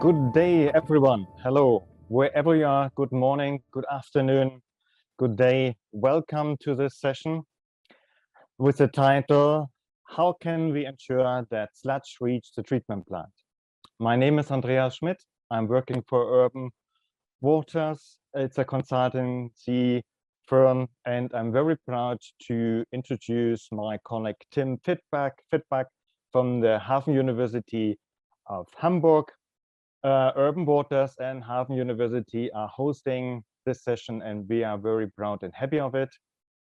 Good day, everyone. Hello, wherever you are. Good morning, good afternoon, good day. Welcome to this session with the title, How Can We Ensure That Sludge Reach the Treatment Plant? My name is Andreas Schmidt. I'm working for Urban Waters. It's a consultancy firm, and I'm very proud to introduce my colleague Tim Fittbach from the Hafen University of Hamburg. Urban Waters and Hafen University are hosting this session, and we are very proud and happy of it.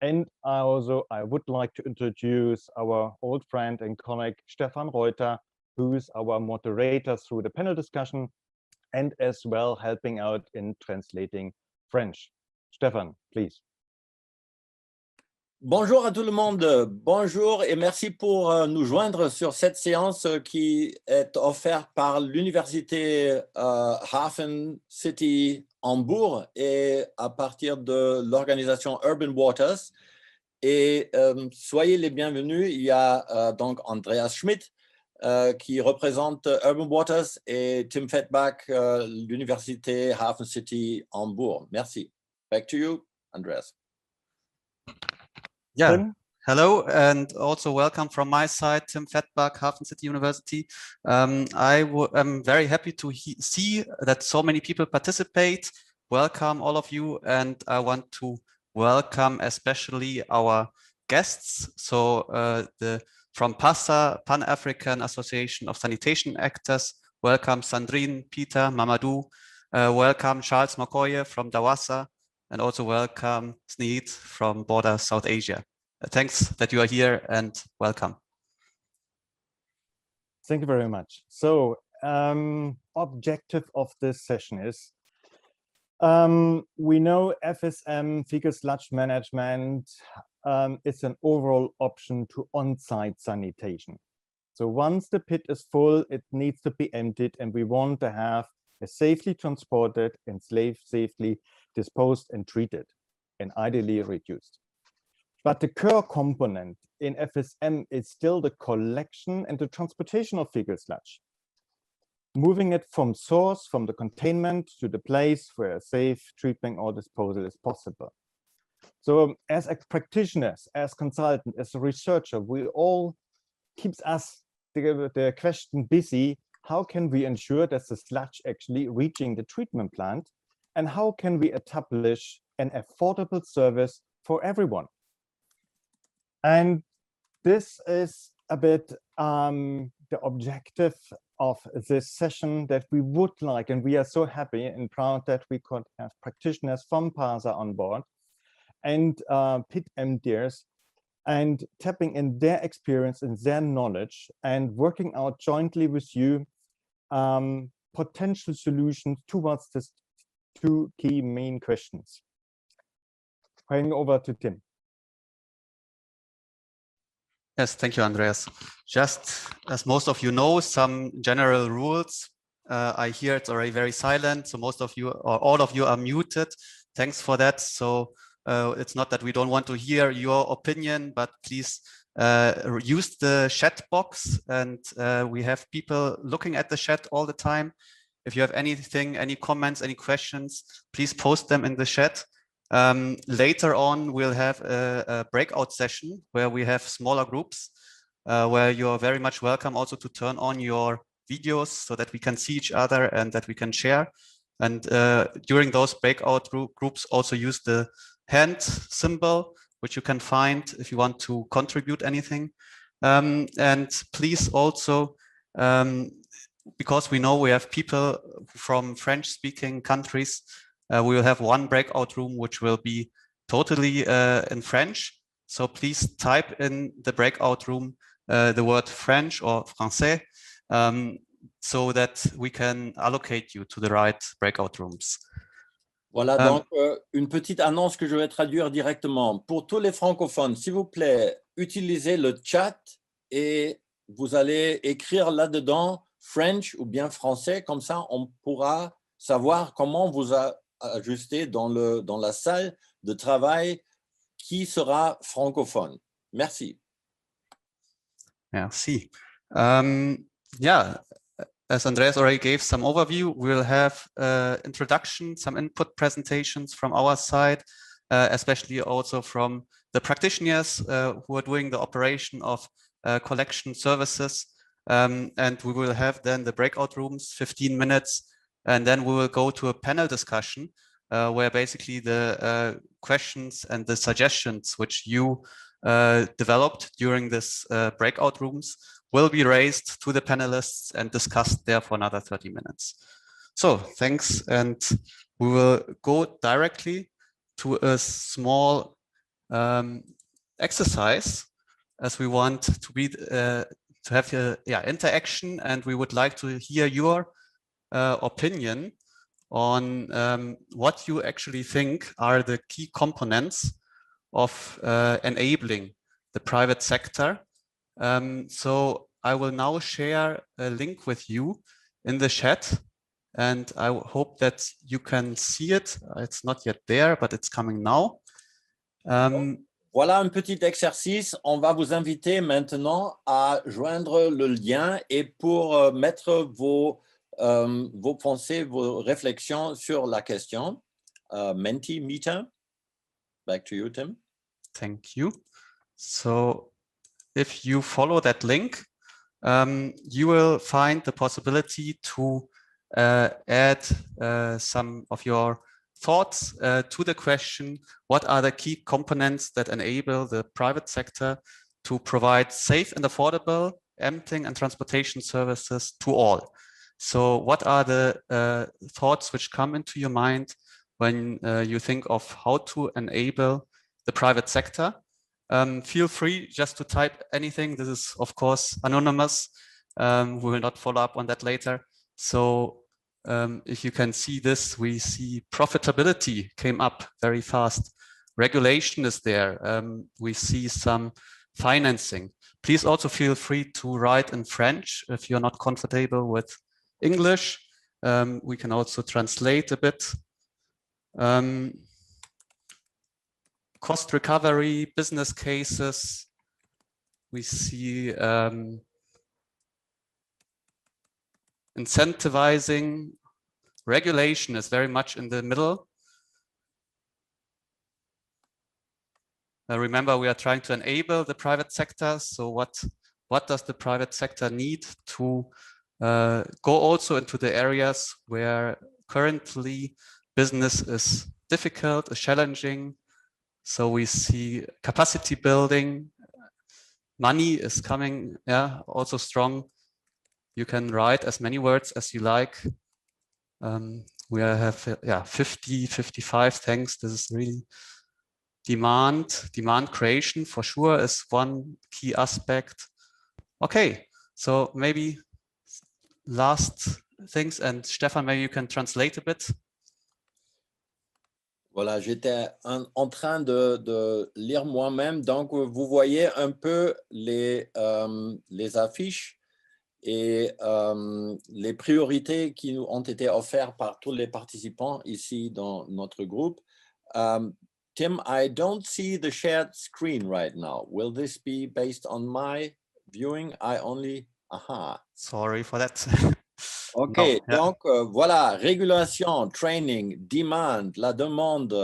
And I would like to introduce our old friend and colleague Stefan Reuter, who's our moderator through the panel discussion and as well helping out in translating French. Stefan, please. Bonjour à tout le monde, bonjour et merci pour nous joindre sur cette séance qui est offerte par l'Université Hafen City Hambourg et à partir de l'organisation Urban Waters. Et soyez les bienvenus, il y a donc Andreas Schmidt qui représente Urban Waters et Tim Fittbach, l'Université Hafen City Hambourg. Merci. Back to you, Andreas. Yeah, Tim? Hello, and also welcome from my side, Tim Fittbach, Hafen City University. I'm very happy to see that so many people participate. Welcome all of you, and I want to welcome especially our guests. So from PASA, Pan-African Association of Sanitation Actors, welcome Sandrine, Peter, Mamadou, welcome Charles Makoye from Dawasa, and also welcome Sneed from Border South Asia. Thanks that you are here and welcome. Thank you very much. So objective of this session is, we know FSM, fecal sludge management, is an overall option to on-site sanitation. So once the pit is full, it needs to be emptied, and we want to have it safely transported and safely disposed and treated, and ideally reduced. But the core component in FSM is still the collection and the transportation of fecal sludge, moving it from source, from the containment to the place where safe treatment or disposal is possible. So as practitioners, as consultants, as a researcher, we all keeps us the question busy. How can we ensure that the sludge actually reaching the treatment plant? And how can we establish an affordable service for everyone? And this is a bit the objective of this session that we would like, and we are so happy and proud that we could have practitioners from PASA on board and pit MDers, and tapping in their experience and their knowledge and working out jointly with you potential solutions towards these two key main questions. Handing over to Tim. Yes, thank you, Andreas. Just as most of you know, some general rules. I hear it's already very silent, so most of you or all of you are muted. Thanks for that. So it's not that we don't want to hear your opinion, but please use the chat box, and we have people looking at the chat all the time. If you have anything, any comments, any questions, please post them in the chat. Later on, we'll have a breakout session where we have smaller groups, where you're very much welcome also to turn on your videos so that we can see each other and that we can share. And during those breakout groups, also use the hand symbol, which you can find if you want to contribute anything. And please also, because we know we have people from French-speaking countries, we will have one breakout room which will be totally in French. So please type in the breakout room the word French or Français, so that we can allocate you to the right breakout rooms. Voilà, donc une petite annonce que je vais traduire directement. Pour tous les francophones, s'il vous plaît, utilisez le chat et vous allez écrire là-dedans French ou bien français, comme ça on pourra savoir comment vous ajuster dans la salle de travail qui sera francophone. Merci. Merci. Yeah, as Andreas already gave some overview, we'll have introduction, some input presentations from our side, especially also from the practitioners who are doing the operation of collection services. And we will have then the breakout rooms, 15 minutes, and then we will go to a panel discussion where basically the questions and the suggestions which you developed during this breakout rooms will be raised to the panelists and discussed there for another 30 minutes. So thanks, and we will go directly to a small exercise, as we want to be to have interaction, and we would like to hear your opinion on what you actually think are the key components of enabling the private sector. So I will now share a link with you in the chat, and I hope that you can see it. It's not yet there, but it's coming now. Voilà un petit exercice. On va vous inviter maintenant à joindre le lien et pour mettre vos pensées, vos réflexions sur la question. Mentimeter. Back to you, Tim. Thank you. So if you follow that link, you will find the possibility to add some of your thoughts to the question, what are the key components that enable the private sector to provide safe and affordable emptying and transportation services to all? So what are the thoughts which come into your mind when you think of how to enable the private sector? Feel free just to type anything. This is, of course, anonymous. We will not follow up on that later. So if you can see this, we see profitability came up very fast. Regulation is there. We see some financing. Please also feel free to write in French if you're not comfortable with English. We can also translate a bit. Cost recovery, business cases. We see incentivizing. Regulation is very much in the middle. Remember, we are trying to enable the private sector. So what does the private sector need to go also into the areas where currently business is difficult, is challenging? So we see capacity building, money is coming, also strong. You can write as many words as you like. We have 50, 55, thanks. This is really demand creation for sure is one key aspect. Okay, so maybe last things, and Stefan, maybe you can translate a bit. Voilà, j'étais en train de lire moi-même. Donc, vous voyez un peu les affiches et les priorités qui nous ont été offertes par tous les participants ici dans notre groupe. Tim, I don't see the shared screen right now. Will this be based on my viewing? I only... Aha. Sorry for that. OK, no, donc voilà, régulation, training, demand, la demande,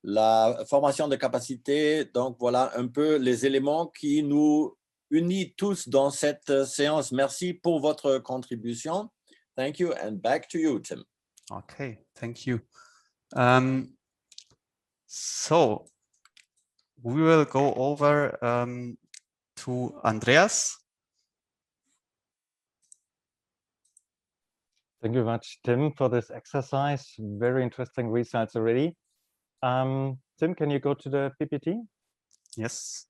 la formation de capacité. Donc voilà un peu les éléments qui nous unissent tous dans cette séance. Merci pour votre contribution. Thank you, and back to you, Tim. Okay, thank you. So we will go over to Andreas. Thank you very much, Tim, for this exercise. Very interesting results already. Tim, can you go to the PPT? Yes.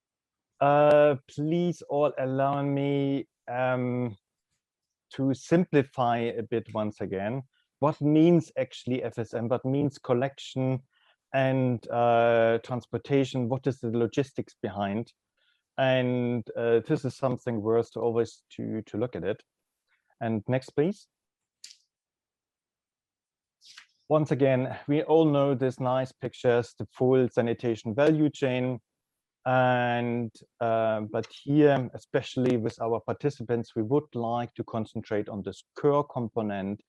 Please all allow me to simplify a bit once again. What means actually FSM? What means collection and transportation? What is the logistics behind? And this is something worth always to look at it. And next, please. Once again, we all know these nice pictures, the full sanitation value chain. And but here, especially with our participants, we would like to concentrate on this core component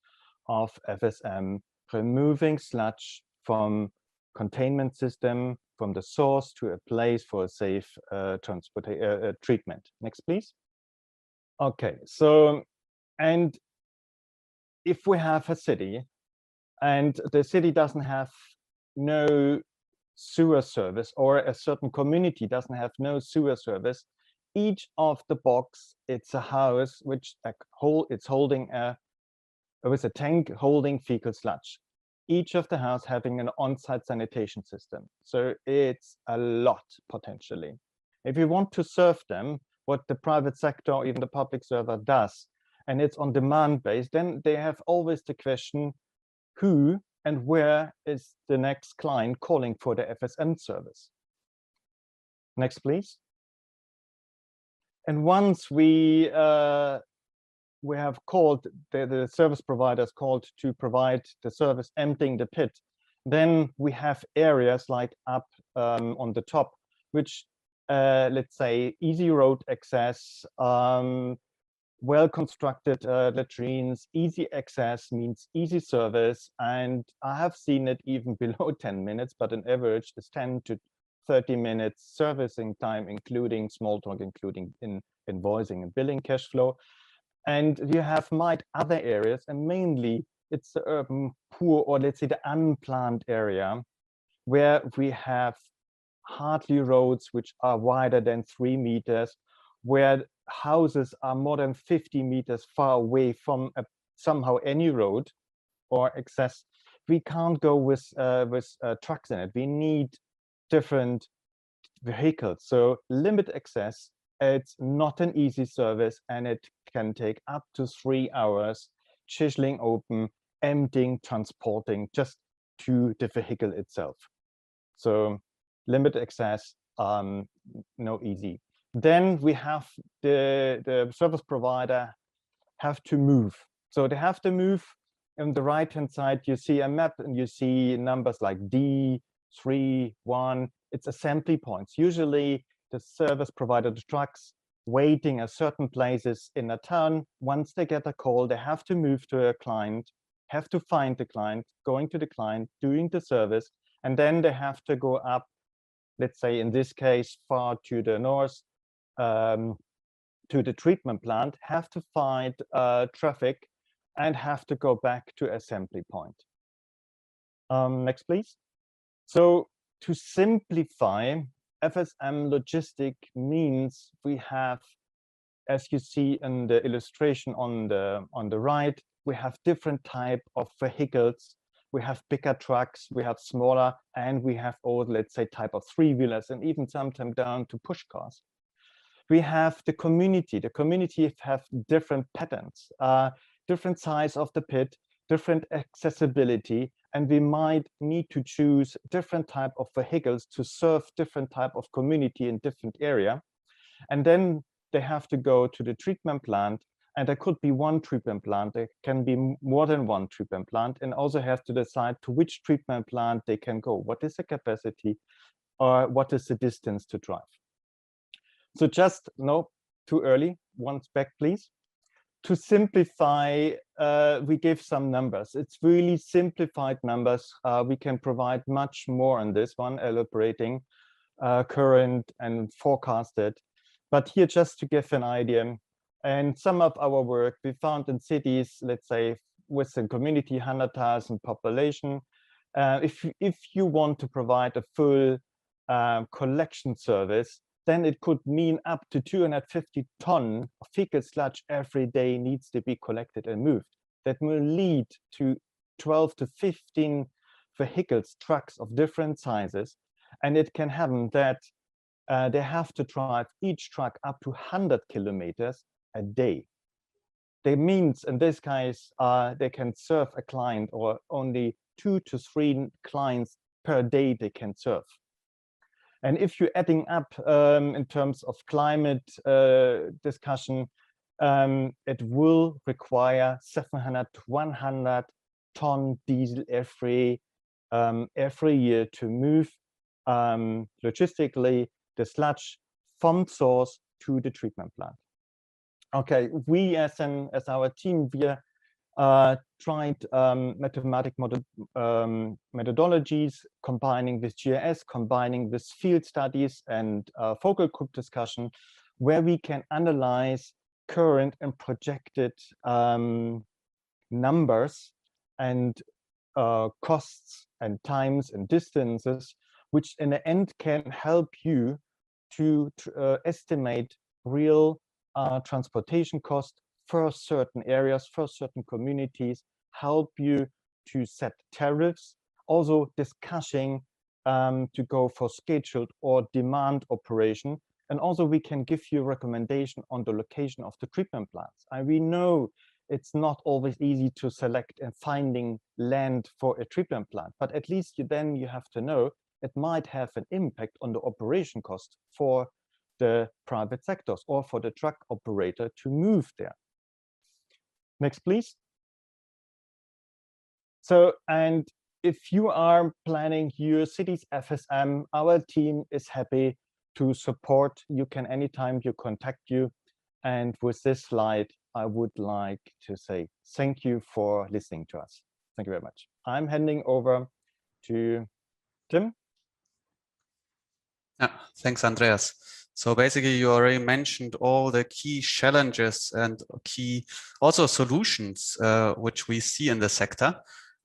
of FSM, removing sludge from containment system, from the source to a place for a safe treatment. Next, please. Okay, so, and if we have a city and the city doesn't have no sewer service, or a certain community doesn't have no sewer service, each of the box, it's a house which it's holding with a tank holding fecal sludge. Each of the house having an on-site sanitation system. So it's a lot potentially. If you want to serve them, what the private sector or even the public server does, and it's on demand based, then they have always the question, who and where is the next client calling for the FSM service? Next, please. And once we have called, the service providers called to provide the service emptying the pit, then we have areas like up on the top, which let's say easy road access, well-constructed latrines. Easy access means easy service, and I have seen it even below 10 minutes, but an average is 10 to 30 minutes servicing time, including small talk, including in invoicing and billing cash flow. And you have other areas, and mainly it's the urban poor, or let's say the unplanned area, where we have hardly roads which are wider than 3 meters, where houses are more than 50 meters far away from somehow any road or access. We can't go with trucks in it. We need different vehicles. So limit access, it's not an easy service, and it can take up to 3 hours chiseling open, emptying, transporting just to the vehicle itself. So limit access, no easy. Then we have the service provider have to move. So they have to move. On the right-hand side, you see a map and you see numbers like D, 3, 1. It's assembly points. Usually the service provider, the trucks, waiting at certain places in a town. Once they get a call, they have to move to a client, have to find the client, going to the client, doing the service, and then they have to go up, let's say in this case, far to the north, to the treatment plant, have to find traffic, and have to go back to assembly point. Next, please. So to simplify, FSM logistic means we have, as you see in the illustration on the right, we have different type of vehicles. We have bigger trucks, we have smaller, and we have all, let's say, type of 3-wheelers, and even sometimes down to push cars. We have the community. The community have different patterns, different size of the pit, different accessibility, and we might need to choose different type of vehicles to serve different type of community in different area. And then they have to go to the treatment plant, and there could be one treatment plant. There can be more than one treatment plant, and also have to decide to which treatment plant they can go. What is the capacity, or what is the distance to drive? So just, no, too early, once back, please. To simplify, we give some numbers. It's really simplified numbers. We can provide much more on this one, elaborating current and forecasted. But here, just to give an idea, and some of our work we found in cities, let's say with a community 100,000 population, if you want to provide a full collection service, then it could mean up to 250 tons of fecal sludge every day needs to be collected and moved. That will lead to 12 to 15 vehicles, trucks of different sizes. And it can happen that they have to drive each truck up to 100 kilometers a day. That means in this case, they can serve a client, or only 2 to 3 clients per day they can serve. And if you're adding up in terms of climate discussion, it will require 700 to 100 ton diesel every year to move logistically the sludge from source to the treatment plant. Okay, we as our team, we tried mathematical methodologies, combining with GIS, combining with field studies and focal group discussion, where we can analyze current and projected numbers and costs and times and distances, which in the end can help you to estimate real transportation cost for certain areas, for certain communities, help you to set tariffs, also discussing to go for scheduled or demand operation. And also we can give you a recommendation on the location of the treatment plants. And we know it's not always easy to select and finding land for a treatment plant, but at least then you have to know it might have an impact on the operation cost for the private sectors or for the truck operator to move there. Next, please. So, and if you are planning your city's FSM, our team is happy to support. You can anytime you contact you. And with this slide, I would like to say thank you for listening to us. Thank you very much. I'm handing over to Tim. Yeah, thanks, Andreas. So basically, you already mentioned all the key challenges and key also solutions which we see in the sector.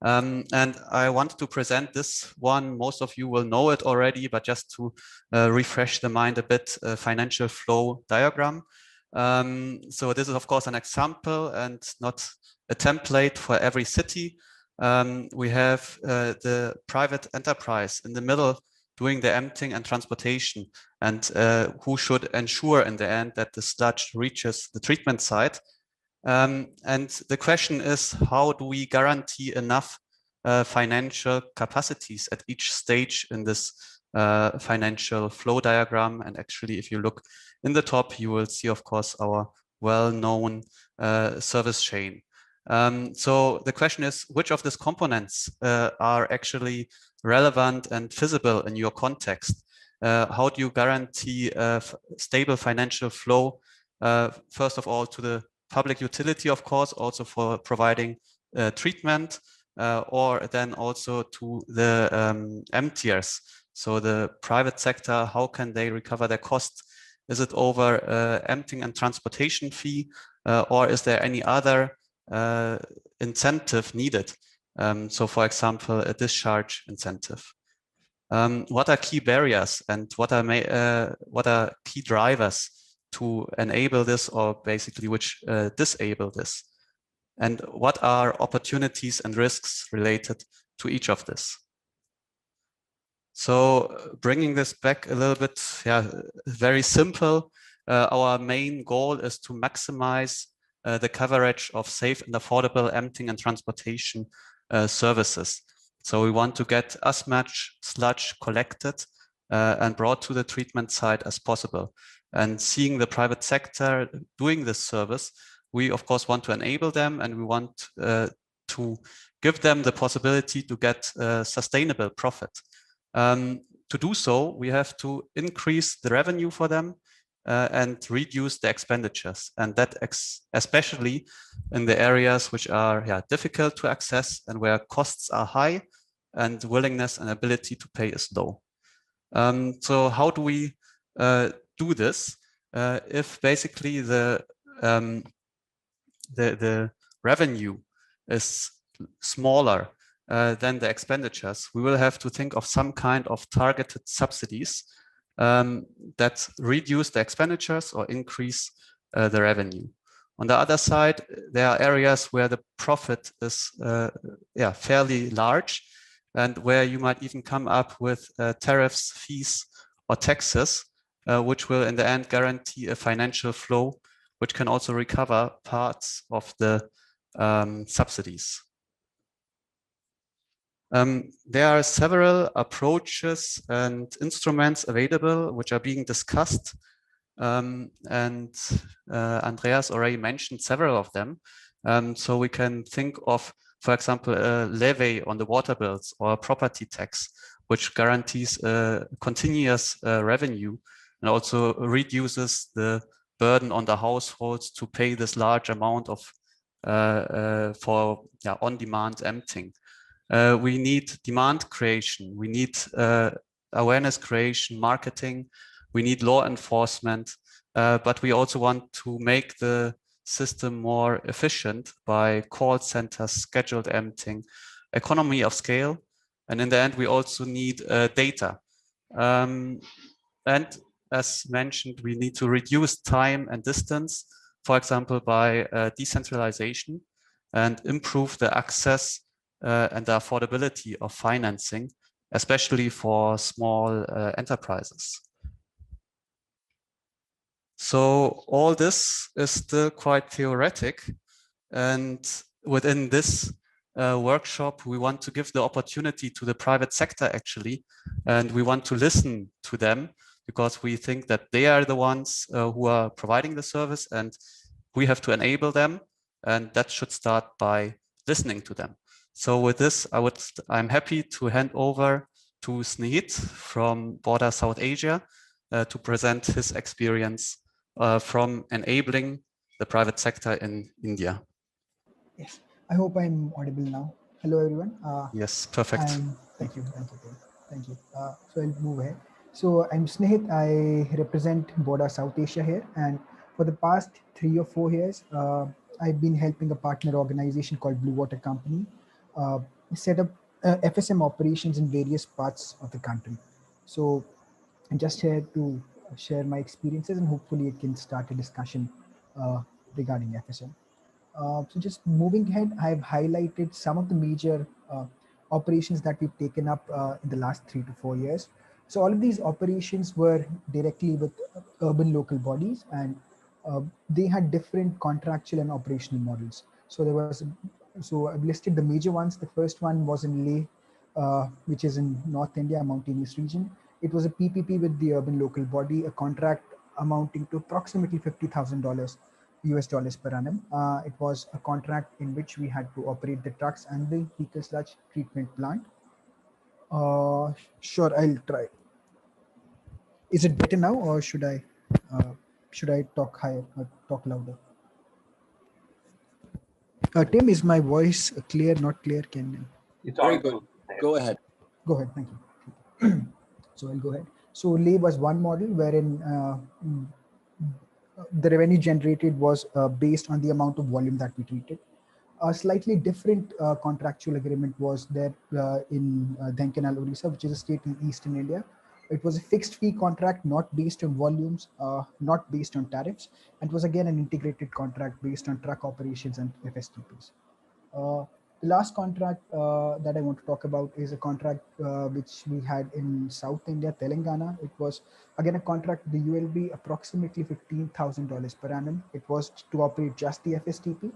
And I wanted to present this one. Most of you will know it already, but just to refresh the mind a bit, financial flow diagram. So this is, of course, an example and not a template for every city. We have the private enterprise in the middle doing the emptying and transportation, and who should ensure in the end that the sludge reaches the treatment site. And the question is, how do we guarantee enough financial capacities at each stage in this financial flow diagram? And actually, if you look in the top, you will see, of course, our well-known service chain. So the question is, which of these components are actually relevant and feasible in your context? How do you guarantee stable financial flow, first of all, to the public utility, of course, also for providing treatment, or then also to the emptiers? So the private sector, how can they recover their costs? Is it over emptying and transportation fee, or is there any other incentive needed? So for example, a discharge incentive. What are key barriers and what are key drivers to enable this, or basically which disable this? And what are opportunities and risks related to each of this? So bringing this back a little bit, yeah, very simple. Our main goal is to maximize the coverage of safe and affordable emptying and transportation services. So we want to get as much sludge collected and brought to the treatment site as possible. And seeing the private sector doing this service, we of course want to enable them, and we want to give them the possibility to get sustainable profit. To do so, we have to increase the revenue for them and reduce the expenditures, and that especially in the areas which are difficult to access and where costs are high and willingness and ability to pay is low. So how do we do this? If basically the revenue is smaller than the expenditures, we will have to think of some kind of targeted subsidies that reduce the expenditures or increase the revenue. On the other side, there are areas where the profit is fairly large, and where you might even come up with tariffs, fees, or taxes, which will in the end guarantee a financial flow, which can also recover parts of the subsidies. There are several approaches and instruments available which are being discussed, and Andreas already mentioned several of them. So we can think of, for example, a levy on the water bills or a property tax, which guarantees a continuous revenue and also reduces the burden on the households to pay this large amount of for on-demand emptying. We need demand creation, we need awareness creation, marketing, we need law enforcement, but we also want to make the system more efficient by call centers, scheduled emptying, economy of scale, and in the end we also need data. And as mentioned, we need to reduce time and distance, for example, by decentralization, and improve the access and the affordability of financing, especially for small enterprises. So all this is still quite theoretic, and within this workshop, we want to give the opportunity to the private sector actually, and we want to listen to them because we think that they are the ones who are providing the service, and we have to enable them, and that should start by listening to them. So with this, I'm happy to hand over to Snehit from Border South Asia to present his experience from enabling the private sector in India. Yes, I hope I'm audible now. Hello, everyone. Yes, perfect. Thank you. So I'll move ahead. So I'm Snehit. I represent Border South Asia here, and for the past 3 or 4 years, I've been helping a partner organization called Blue Water Company set up FSM operations in various parts of the country. So I'm just here to share my experiences, and hopefully it can start a discussion regarding FSM. So just moving ahead, I've highlighted some of the major operations that we've taken up in the last 3 to 4 years. So all of these operations were directly with urban local bodies, and they had different contractual and operational models. So I've listed the major ones. The first one was in Leh, which is in North India, mountainous region. It was a PPP with the urban local body, a contract amounting to approximately $50,000 US dollars per annum. It was a contract in which we had to operate the trucks and the fecal sludge treatment plant. Sure, I'll try. Is it better now, or should I talk higher or talk louder? Tim, is my voice clear? Not clear? It's very good. Go ahead. Go ahead. Thank you. So I'll go ahead. So Leh was one model wherein the revenue generated was based on the amount of volume that we treated. A slightly different contractual agreement was there in Dhenkanal, Orissa, which is a state in eastern India. It was a fixed fee contract, not based on volumes, not based on tariffs, and was again an integrated contract based on truck operations and FSTPs. The last contract that I want to talk about is a contract which we had in South India, Telangana. It was again a contract with the ULB, approximately $15,000 per annum. It was to operate just the FSTP,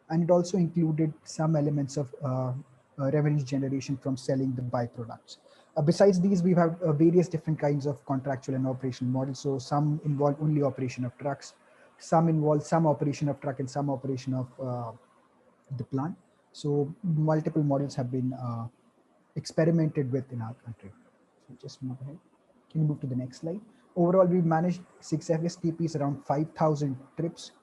and it also included some elements of revenue generation from selling the byproducts. Besides these, we have various different kinds of contractual and operational models. So some involve only operation of trucks, some involve some operation of truck and some operation of the plant. So multiple models have been experimented with in our country. So just move ahead. Can you move to the next slide? Overall, we've managed 6 FSTPs, around 5,000 trips.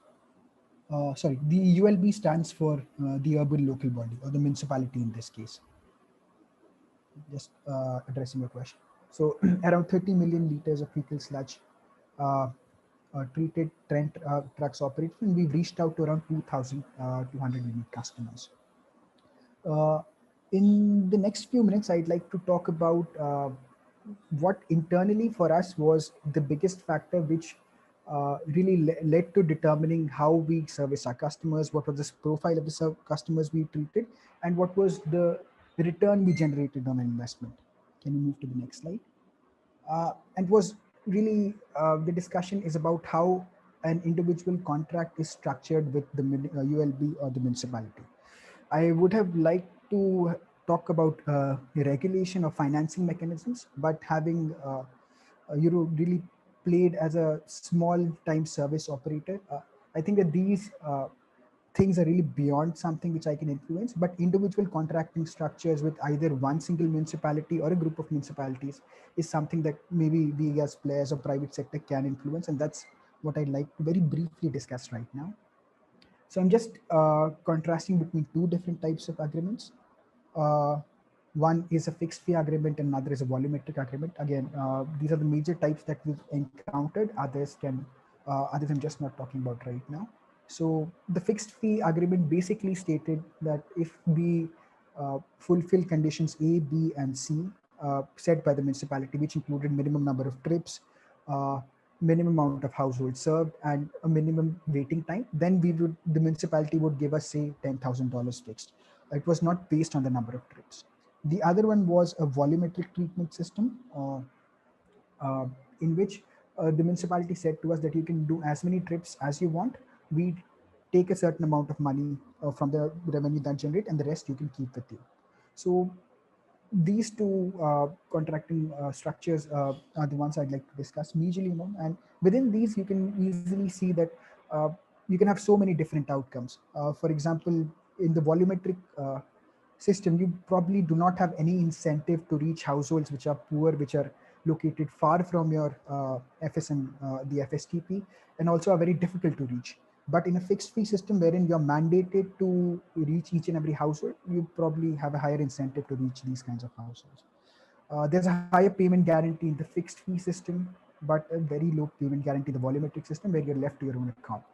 Sorry, the ULB stands for the urban local body, or the municipality in this case. Just addressing your question. So around 30 million liters of fecal sludge treated trucks operated, and we've reached out to around 2,200 unique customers. In the next few minutes, I'd like to talk about what internally for us was the biggest factor which really led to determining how we service our customers, what was the profile of the customers we treated, and what was the return we generated on investment. Can you move to the next slide? And was really the discussion is about how an individual contract is structured with the ULB or the municipality. I would have liked to talk about regulation or financing mechanisms, but having really played as a small time service operator, I think that these things are really beyond something which I can influence, but individual contracting structures with either one single municipality or a group of municipalities is something that maybe we as players or private sector can influence. And that's what I'd like to very briefly discuss right now. So I'm just contrasting between two different types of agreements. One is a fixed fee agreement and another is a volumetric agreement. Again, these are the major types that we've encountered. Others I'm just not talking about right now. So the fixed fee agreement basically stated that if we fulfill conditions A, B, and C set by the municipality, which included minimum number of trips, minimum amount of households served, and a minimum waiting time, then the municipality would give us, say, $10,000 fixed. It was not based on the number of trips. The other one was a volumetric treatment system, in which the municipality said to us that you can do as many trips as you want. We take a certain amount of money from the revenue that generate, and the rest you can keep with you. So these two contracting structures are the ones I'd like to discuss majorly, and within these you can easily see that you can have so many different outcomes. For example, in the volumetric system, you probably do not have any incentive to reach households which are poor, which are located far from your FSM, the FSTP, and also are very difficult to reach. But in a fixed fee system wherein you're mandated to reach each and every household, you probably have a higher incentive to reach these kinds of households. There's a higher payment guarantee in the fixed fee system, but a very low payment guarantee in the volumetric system where you're left to your own account.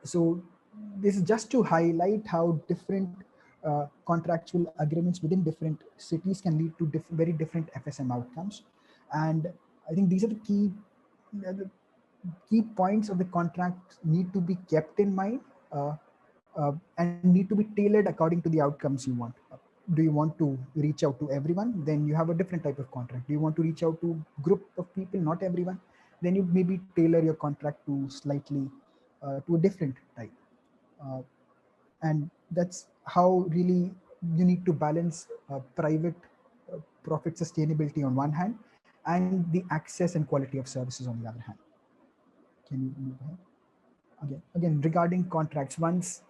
So this is just to highlight how different contractual agreements within different cities can lead to very different FSM outcomes. And I think these are the key points of the contract need to be kept in mind and need to be tailored according to the outcomes you want. Do you want to reach out to everyone? Then you have a different type of contract. Do you want to reach out to a group of people, not everyone? Then you maybe tailor your contract to slightly to a different type. And that's how really you need to balance private profit sustainability on one hand and the access and quality of services on the other hand. Can you move ahead? Again, regarding contracts, once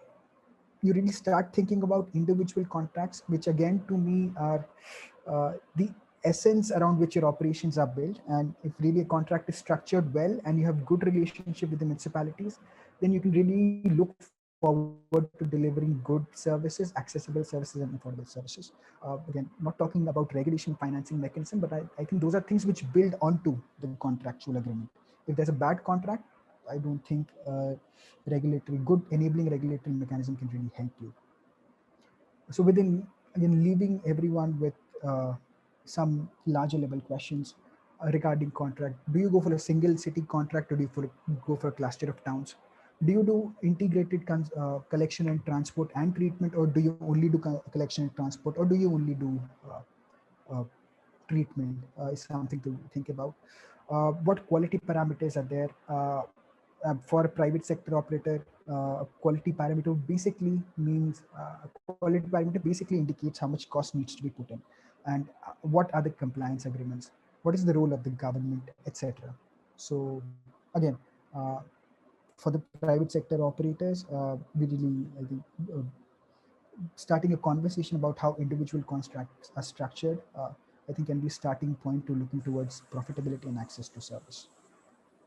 you really start thinking about individual contracts, which again to me are the essence around which your operations are built. And if really a contract is structured well and you have good relationship with the municipalities, then you can really look forward to delivering good services, accessible services, and affordable services. Again, not talking about regulation financing mechanism, but I think those are things which build onto the contractual agreement. If there's a bad contract, I don't think good enabling regulatory mechanism can really help you. So again, leaving everyone with some larger level questions regarding contract. Do you go for a single city contract, or do you go for a cluster of towns? Do you do integrated collection and transport and treatment, or do you only do collection and transport, or do you only do treatment? Is something to think about. What quality parameters are there? For a private sector operator, quality parameter basically means quality parameter basically indicates how much cost needs to be put in, and what are the compliance agreements, what is the role of the government, etc. So again, for the private sector operators, we really, I think, starting a conversation about how individual contracts are structured, I think can be a starting point to looking towards profitability and access to service.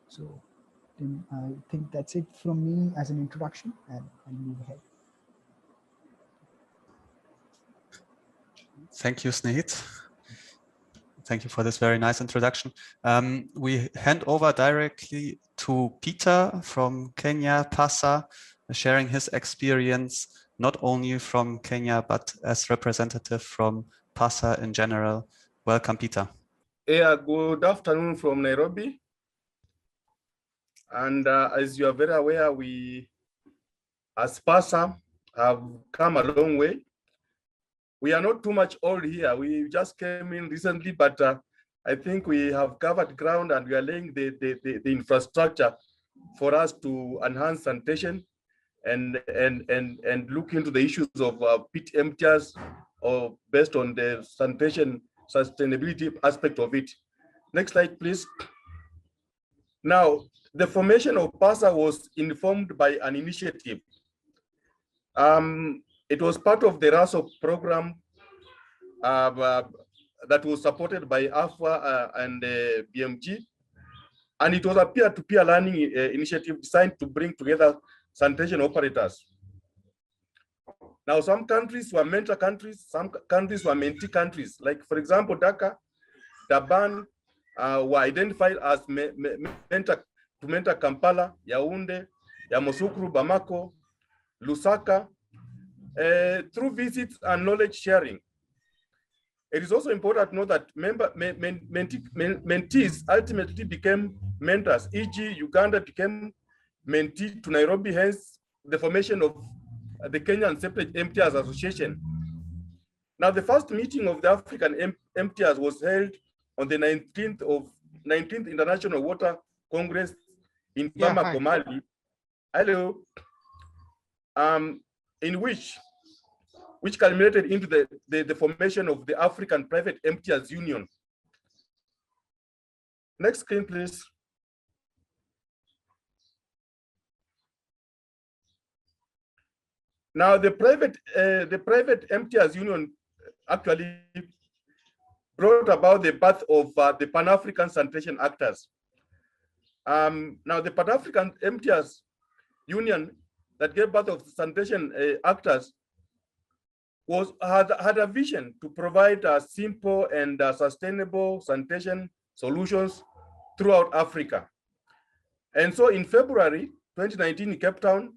So I think that's it from me as an introduction, and I'll move ahead. Thank you, Snehit. Thank you for this very nice introduction. We hand over directly to Peter from Kenya, PASA, sharing his experience, not only from Kenya, but as representative from PASA in general. Welcome, Peter. Yeah, good afternoon from Nairobi. And as you are very aware, we, as PASA, have come a long way. We are not too much old here. We just came in recently, but I think we have covered ground and we are laying the infrastructure for us to enhance sanitation and look into the issues of pit emptiers, or based on the sanitation sustainability aspect of it. Next slide, please. Now, the formation of PASA was informed by an initiative. It was part of the RASO program that was supported by AFWA and BMG. And it was a peer-to-peer learning initiative designed to bring together sanitation operators. Now, some countries were mentor countries, some countries were mentee countries. Like, for example, Dhaka, Durban were identified as mentor to mentor Kampala, Yaoundé, Yamoussoukro, Bamako, Lusaka, through visits and knowledge sharing. It is also important to know that mentees ultimately became mentors, e.g. Uganda became mentee to Nairobi, hence the formation of the Kenyan Separate MTers Association. Now, the first meeting of the African MTers was held on the 19th International Water Congress in Bamako, Mali. Hello. In which culminated into the formation of the African Private MTers Union. Next screen, please. Now, the private MTers Union actually brought about the birth of the Pan-African Sanitation Actors. Now, the Pan-African MTers Union that gave birth of sanitation actors had a vision to provide simple and sustainable sanitation solutions throughout Africa. And so in February 2019 in Cape Town,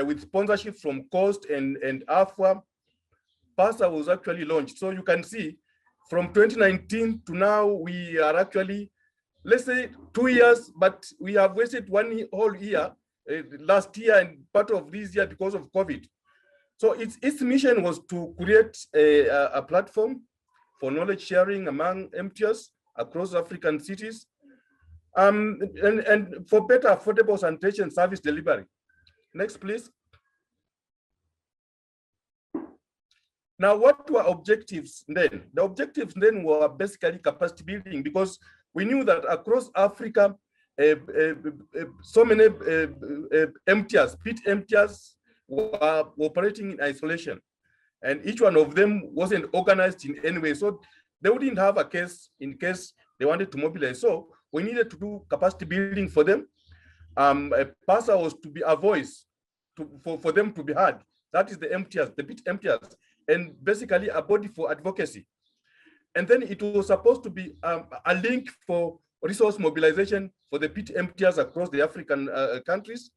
with sponsorship from Coast and AFWA, PASA was actually launched. So you can see from 2019 to now, we are actually, let's say 2 years, but we have wasted one whole year, last year and part of this year because of COVID. So its mission was to create a platform for knowledge sharing among MTers across African cities, and for better affordable sanitation service delivery. Next, please. Now, what were objectives then? The objectives then were basically capacity building, because we knew that across Africa, so many MTers, pit MTers, were operating in isolation, and each one of them wasn't organized in any way. So they wouldn't have a case in case they wanted to mobilize. So we needed to do capacity building for them. PASA was to be a voice for them to be heard. That is the MTers, the pit MTers, and basically a body for advocacy. And then it was supposed to be a link for resource mobilization for the pit MTers across the African countries,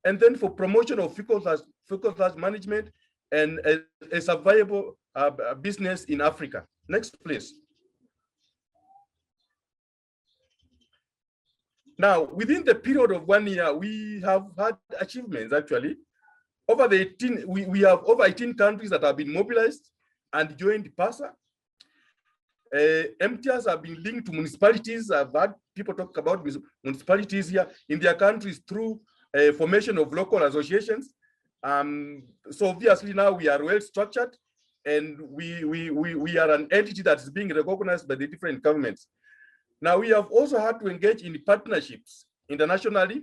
and then for promotion of fecal sludge management and a survivable business in Africa. Next, please. Now, within the period of 1 year, we have had achievements actually. Over the 18, we have over 18 countries that have been mobilized and joined PASA. MTers have been linked to municipalities. I've had people talk about municipalities here in their countries through formation of local associations. So obviously now we are well structured, and we are an entity that is being recognized by the different governments. Now we have also had to engage in partnerships internationally,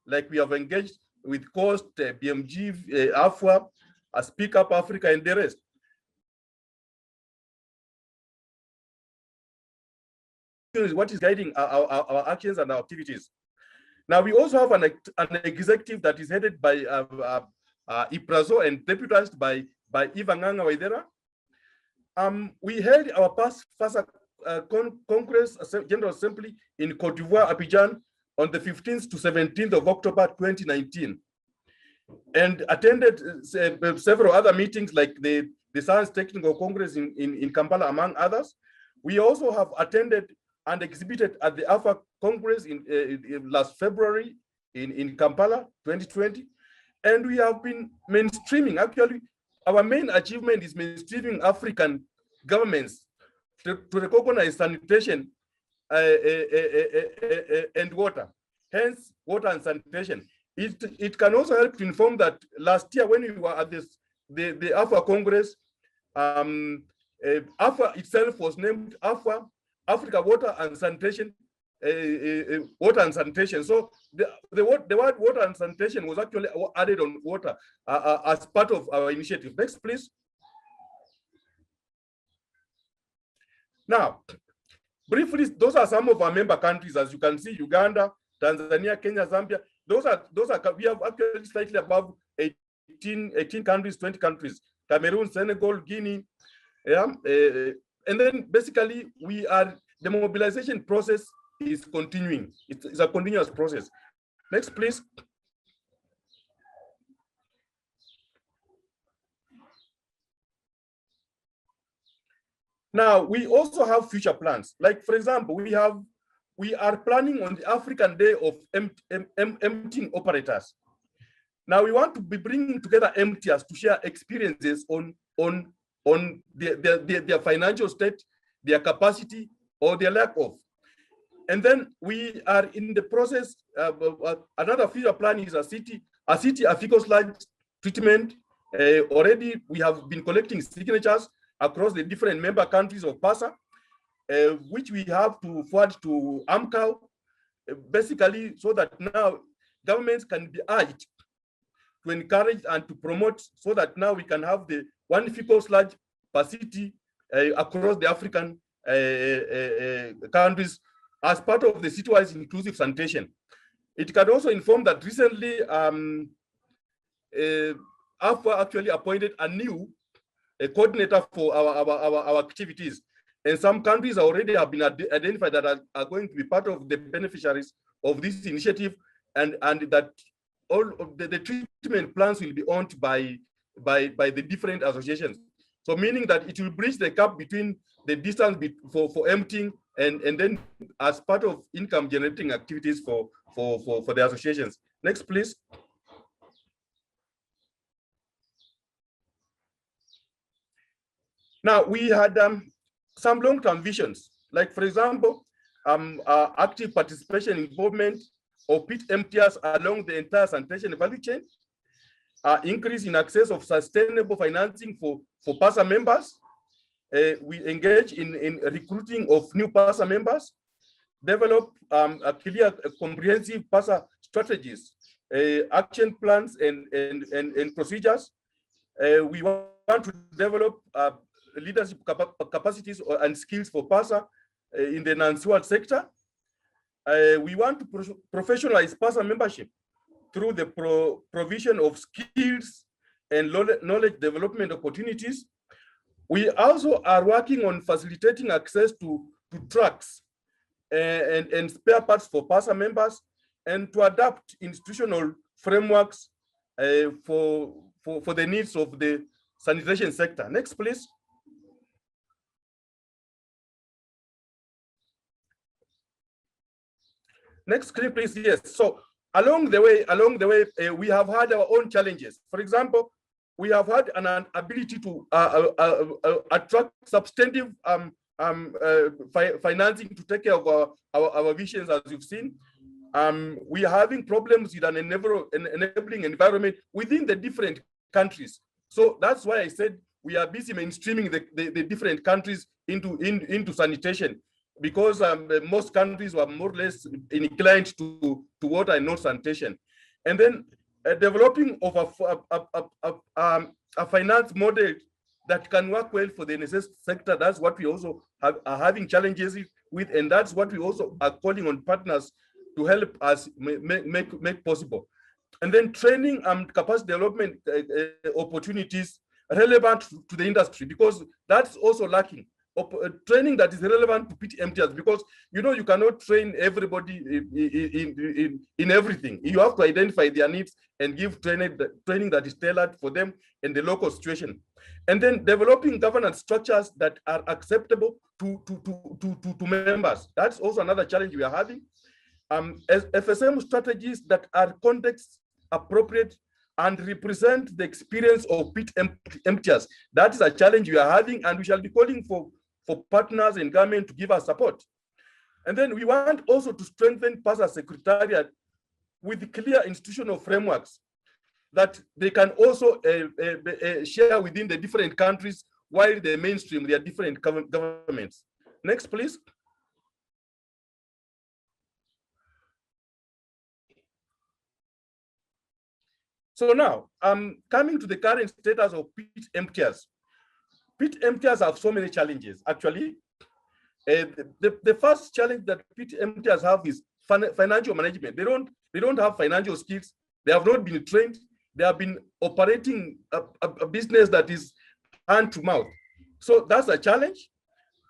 like we have engaged with Coast, BMG, AFWA, Speak Up Africa, and the rest. What is guiding our actions and our activities. Now we also have an executive that is headed by IPRAZO and deputized by Eva Nganga Waidera. We held our PASA Congress General Assembly in Cote d'Ivoire, Abidjan, on the 15th to 17th of October 2019, and attended several other meetings like the Science Technical Congress in Kampala, among others. We also have attended and exhibited at the AFA Congress in last February in Kampala, 2020. And we have been mainstreaming. Actually, our main achievement is mainstreaming African governments to recognize sanitation and water, hence water and sanitation. It can also help to inform that last year when we were at the AFA Congress, AFA itself was named AFA, Africa Water and Sanitation water and sanitation. So the word water and sanitation was actually added on water as part of our initiative. Next, please. Now, briefly, those are some of our member countries. As you can see, Uganda, Tanzania, Kenya, Zambia. Those are we have actually slightly above 18 countries, 20 countries. Cameroon, Senegal, Guinea. Yeah, and then basically the mobilization process is continuing. It's a continuous process. Next, please. Now, we also have future plans. Like, for example, we are planning on the African Day of emptying operators. Now, we want to be bringing together emptiers to share experiences on their financial state, their capacity, or their lack of. And then we are in the process. Another future plan is a fecal sludge treatment. Already, we have been collecting signatures across the different member countries of PASA, which we have to forward to AMCAO, basically so that now governments can be urged to encourage and to promote, so that now we can have the one fecal sludge per city across the African countries as part of the city-wise inclusive sanitation. It can also inform that recently AFWA actually appointed a new coordinator for our activities. And some countries already have been identified that are going to be part of the beneficiaries of this initiative, and that all of the treatment plans will be owned by the different associations. So meaning that it will bridge the gap between the distance for emptying and then as part of income generating activities for the associations. Next, please. Now, we had some long-term visions, like, for example, active participation involvement of pit emptiers along the entire sanitation value chain, increase in access of sustainable financing for PASA members. We engage in recruiting of new PASA members, develop a clear, comprehensive PASA strategies, action plans, and procedures. We want to develop leadership capacities and skills for PASA in the non-SWAT sector. We want to professionalize PASA membership through the provision of skills and knowledge development opportunities. We also are working on facilitating access to trucks and spare parts for PASA members, and to adapt institutional frameworks for the needs of the sanitation sector. Next, please. Next clip, please. Yes. So along the way, we have had our own challenges. For example, we have had an ability to attract substantive financing to take care of our visions, as you've seen. We are having problems with an enabling environment within the different countries. So that's why I said we are busy mainstreaming the different countries into sanitation, because most countries were more or less inclined to water and not sanitation. And then developing of a finance model that can work well for the NSS sector. That's what we also are having challenges with, and that's what we also are calling on partners to help us make possible. And then training and capacity development opportunities relevant to the industry, because that's also lacking. Training that is relevant to pit emptiers, because you cannot train everybody in everything. You have to identify their needs and give training that is tailored for them in the local situation. And then developing governance structures that are acceptable to members. That's also another challenge we are having. As FSM strategies that are context appropriate and represent the experience of pit emptiers. That is a challenge we are having, and we shall be calling for partners and government to give us support. And then we want also to strengthen PASA Secretariat with clear institutional frameworks that they can also share within the different countries while they mainstream their different governments. Next, please. So now, coming to the current status of pit emptiers. Pit emptiers have so many challenges, actually. The first challenge that pit emptiers have is financial management. They don't have financial skills. They have not been trained. They have been operating a business that is hand to mouth. So that's a challenge.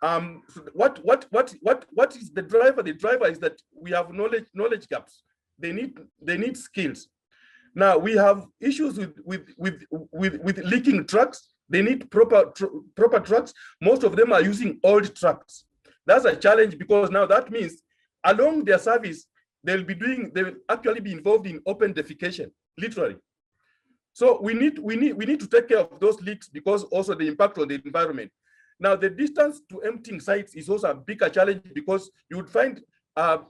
So what is the driver? The driver is that we have knowledge gaps. They need skills. Now we have issues with leaking trucks. They need proper trucks. Most of them are using old trucks. That's a challenge, because now that means along their service, they will actually be involved in open defecation, literally. So we need to take care of those leaks, because also the impact on the environment. Now the distance to emptying sites is also a bigger challenge, because you would find while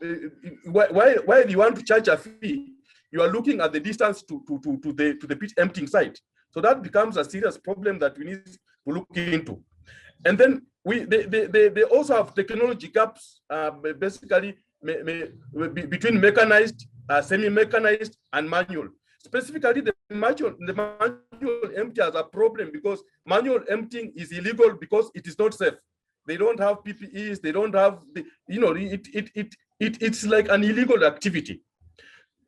you want to charge a fee, you are looking at the distance to the pit emptying site. So that becomes a serious problem that we need to look into. And then they also have technology gaps, basically between mechanized, semi-mechanized, and manual. Specifically, the manual emptiers are a problem, because manual emptying is illegal because it is not safe. They don't have PPEs. They don't have it's like an illegal activity.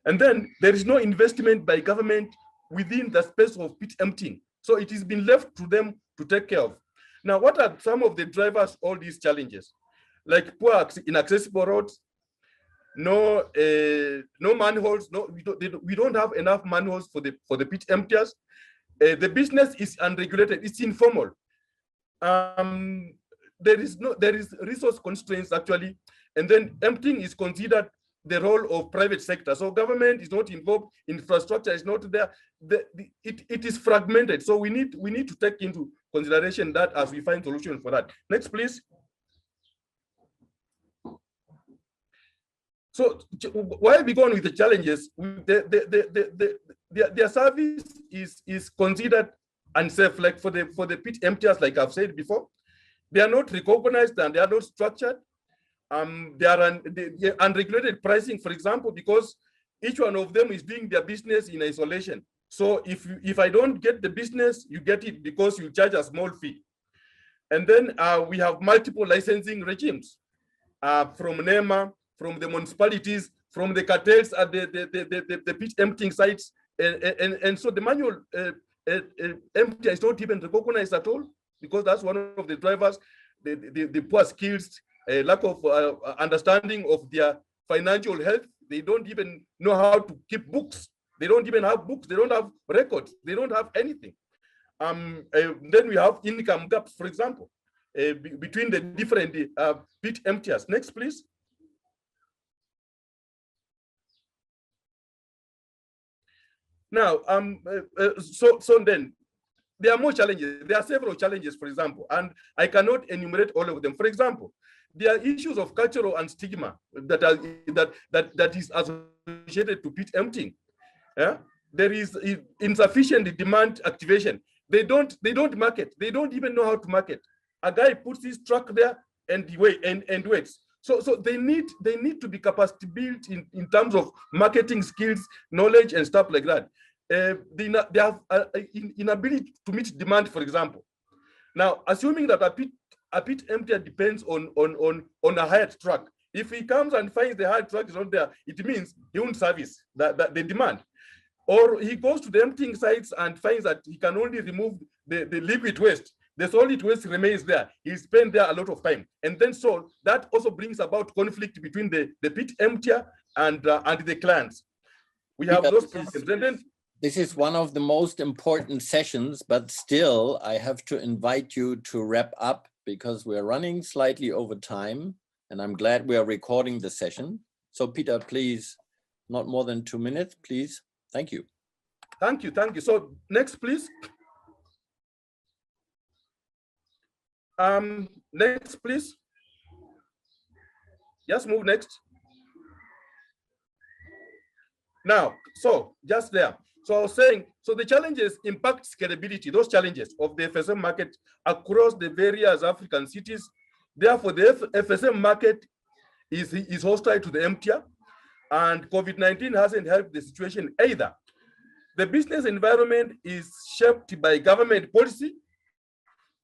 And then there is no investment by government within the space of pit emptying. So it has been left to them to take care of. Now, what are some of the drivers of all these challenges? Like poor inaccessible roads, no manholes. No, we don't have enough manholes for the pit emptiers. The business is unregulated. It's informal. There is resource constraints, actually, and then emptying is considered the role of private sector. So government is not involved, infrastructure is not there. It is fragmented. So we need to take into consideration that as we find solution for that. Next, please. So while we go on with the challenges, their service is considered unsafe. Like for the pit emptiers, like I've said before, they are not recognized and they are not structured. They are unregulated pricing, for example, because each one of them is doing their business in isolation. So if I don't get the business, you get it because you charge a small fee. And then we have multiple licensing regimes from NEMA, from the municipalities, from the cartels at the pit emptying sites. And so the manual empty is not even recognized at all, because that's one of the drivers, the poor skills, lack of understanding of their financial health. They don't even know how to keep books. They don't even have books. They don't have records. They don't have anything. Then we have income gaps, for example, between the different pit emptiers. Next, please. Now, so then there are more challenges. There are several challenges, for example, and I cannot enumerate all of them. For example, there are issues of cultural and stigma that is associated to pit emptying. Yeah? There is insufficient demand activation. They don't market. They don't even know how to market. A guy puts his truck there and waits. So they need to be capacity built in terms of marketing skills, knowledge, and stuff like that. They have inability to meet demand, for example. Now, assuming that a pit emptier depends on a hired truck. If he comes and finds the hired truck is not there, it means he won't service the demand. Or he goes to the emptying sites and finds that he can only remove the liquid waste. The solid waste remains there. He spends there a lot of time. And then so that also brings about conflict between the pit emptier and the clients. We have those problems. And then this is one of the most important sessions, but still I have to invite you to wrap up because we're running slightly over time, and I'm glad we are recording the session. So Peter, please, not more than 2 minutes, please. Thank you. Thank you. So next, please. Next, please. Just move next. Now, so just there. So I was saying, so the challenges impact scalability, those challenges of the FSM market across the various African cities. Therefore, the FSM market is hostile to the emptier, and COVID-19 hasn't helped the situation either. The business environment is shaped by government policy,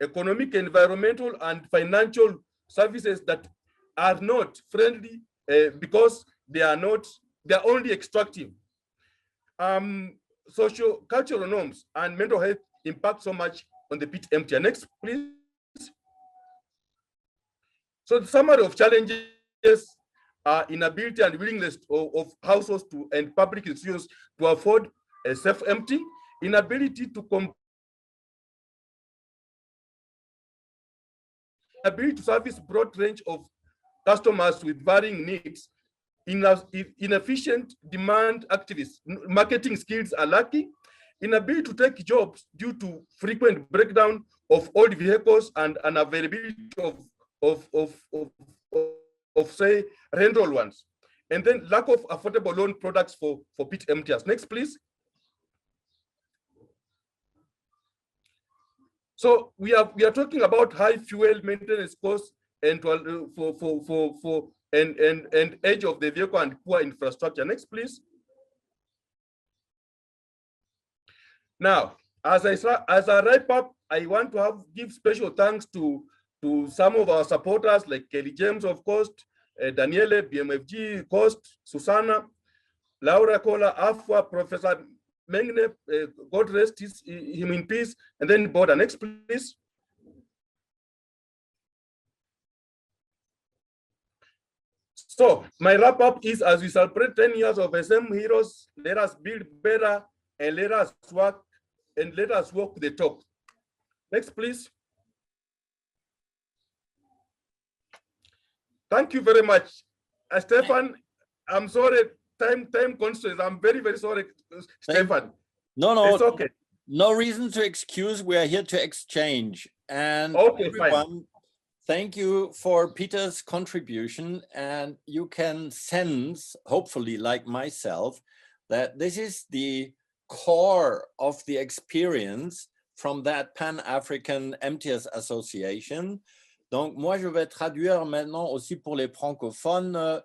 economic, environmental, and financial services that are not friendly because they are only extractive. Social cultural norms and mental health impact so much on the pit emptier. Next, please. So the summary of challenges are inability and willingness of households and public institutions to afford a self-empty, inability to service broad range of customers with varying needs, inefficient demand activists, marketing skills are lacking, inability to take jobs due to frequent breakdown of old vehicles and unavailability of say rental ones, and then lack of affordable loan products for pit emptiers. Next, please. So we are talking about high fuel maintenance costs and and age of the vehicle and poor infrastructure. Next, please. Now, as I wrap up, I want to give special thanks to some of our supporters like Kelly James of Coast, Daniele, BMFG, Coast, Susanna, Laura Kola, Afwa, Professor Mengne, God rest him in peace, and then Border. Next, please. So my wrap up is, as we celebrate 10 years of SM Heroes, let us build better and let us work the talk. Next, please. Thank you very much. Stefan, I'm sorry, time constraints. I'm very, very sorry, Stefan. No, it's okay. No reason to excuse. We are here to exchange. And okay, everyone, fine. Thank you for Peter's contribution. And you can sense, hopefully like myself, that this is the core of the experience from that Pan-African MTS Association. Donc, moi, je vais traduire maintenant aussi pour les francophones.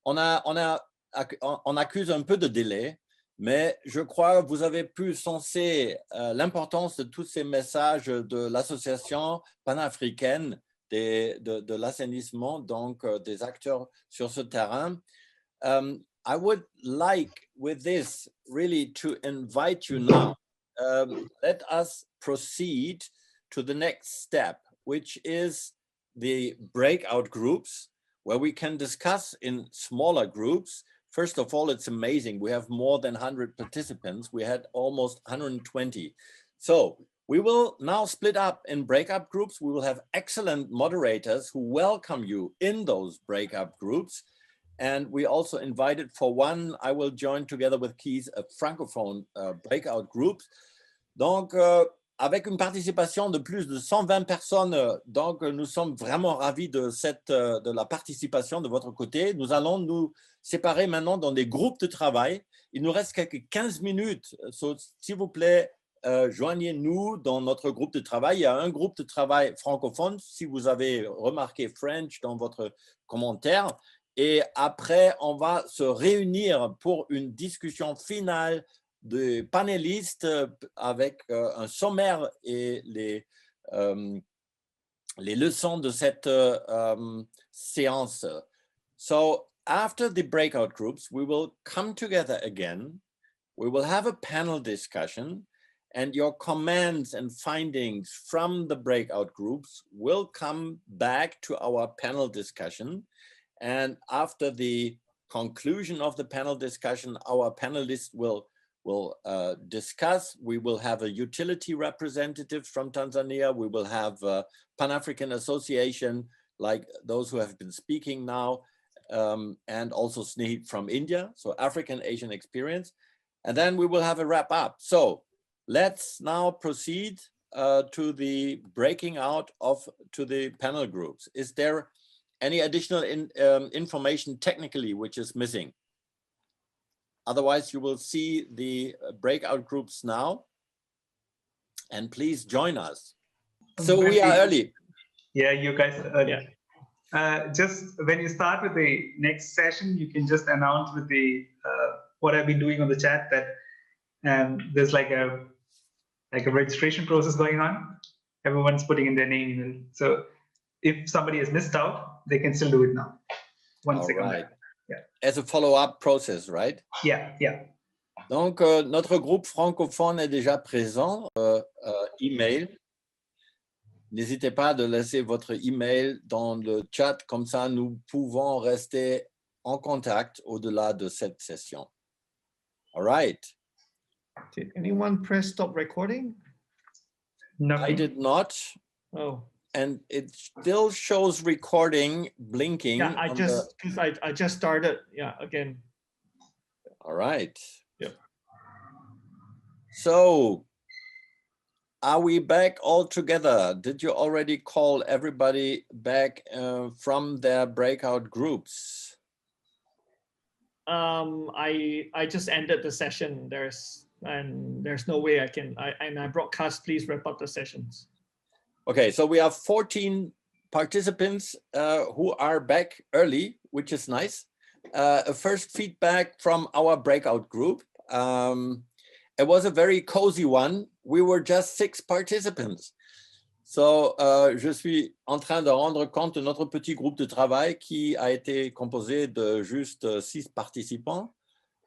On accuse un peu de délai, mais je crois que vous avez pu sentir l'importance de tous ces messages de l'association panafricaine de l'assainissement, donc des acteurs sur ce terrain. I would like with this really to invite you now. Let us proceed to the next step, which is the breakout groups, where we can discuss in smaller groups. First of all, it's amazing. We have more than 100 participants. We had almost 120. So we will now split up in breakup groups. We will have excellent moderators who welcome you in those breakup groups. And we also invited for one, I will join together with Keith, a francophone breakout group. Donc, avec une participation de plus de 120 personnes, donc nous sommes vraiment ravis de la participation de votre côté. Nous allons nous séparer maintenant dans des groupes de travail. Il nous reste quelques 15 minutes. So, s'il vous plaît, joignez-nous dans notre groupe de travail. Il y a un groupe de travail francophone, si vous avez remarqué French dans votre commentaire. Et après, on va se réunir pour une discussion finale de panélistes avec un sommaire et les leçons de cette séance. So after the breakout groups, we will come together again. We will have a panel discussion, and your comments and findings from the breakout groups will come back to our panel discussion. And after the conclusion of the panel discussion, our panelists will discuss. We will have a utility representative from Tanzania. We will have a Pan-African Association, like those who have been speaking now, and also Snehit from India, so African Asian experience. And then we will have a wrap up. So let's now proceed to the breaking out to the panel groups. Is there any additional information technically which is missing? Otherwise, you will see the breakout groups now. And please join us. So we are early. Yeah, you guys are early. Just when you start with the next session, you can just announce with the what I've been doing on the chat that and there's like a registration process going on. Everyone's putting in their name, email. So if somebody has missed out, they can still do it now. Once they come back. Yeah. As a follow-up process, right? Yeah, yeah. Donc, notre groupe francophone est déjà présent. Email. N'hésitez pas de laisser votre email dans le chat, comme ça nous pouvons rester en contact au-delà de cette session. All right. Did anyone press stop recording? Nothing. I did not. Oh. And it still shows recording blinking. Yeah, I just started. Yeah, again. All right. Yep. So, are we back all together? Did you already call everybody back from their breakout groups? I just ended the session. There's no way I can. I broadcast. Please wrap up the sessions. Okay, so we have 14 participants who are back early, which is nice. A first feedback from our breakout group. It was a very cozy one. We were just 6 participants. So, je suis en train de rendre compte de notre petit groupe de travail qui a été composé de juste 6 participants.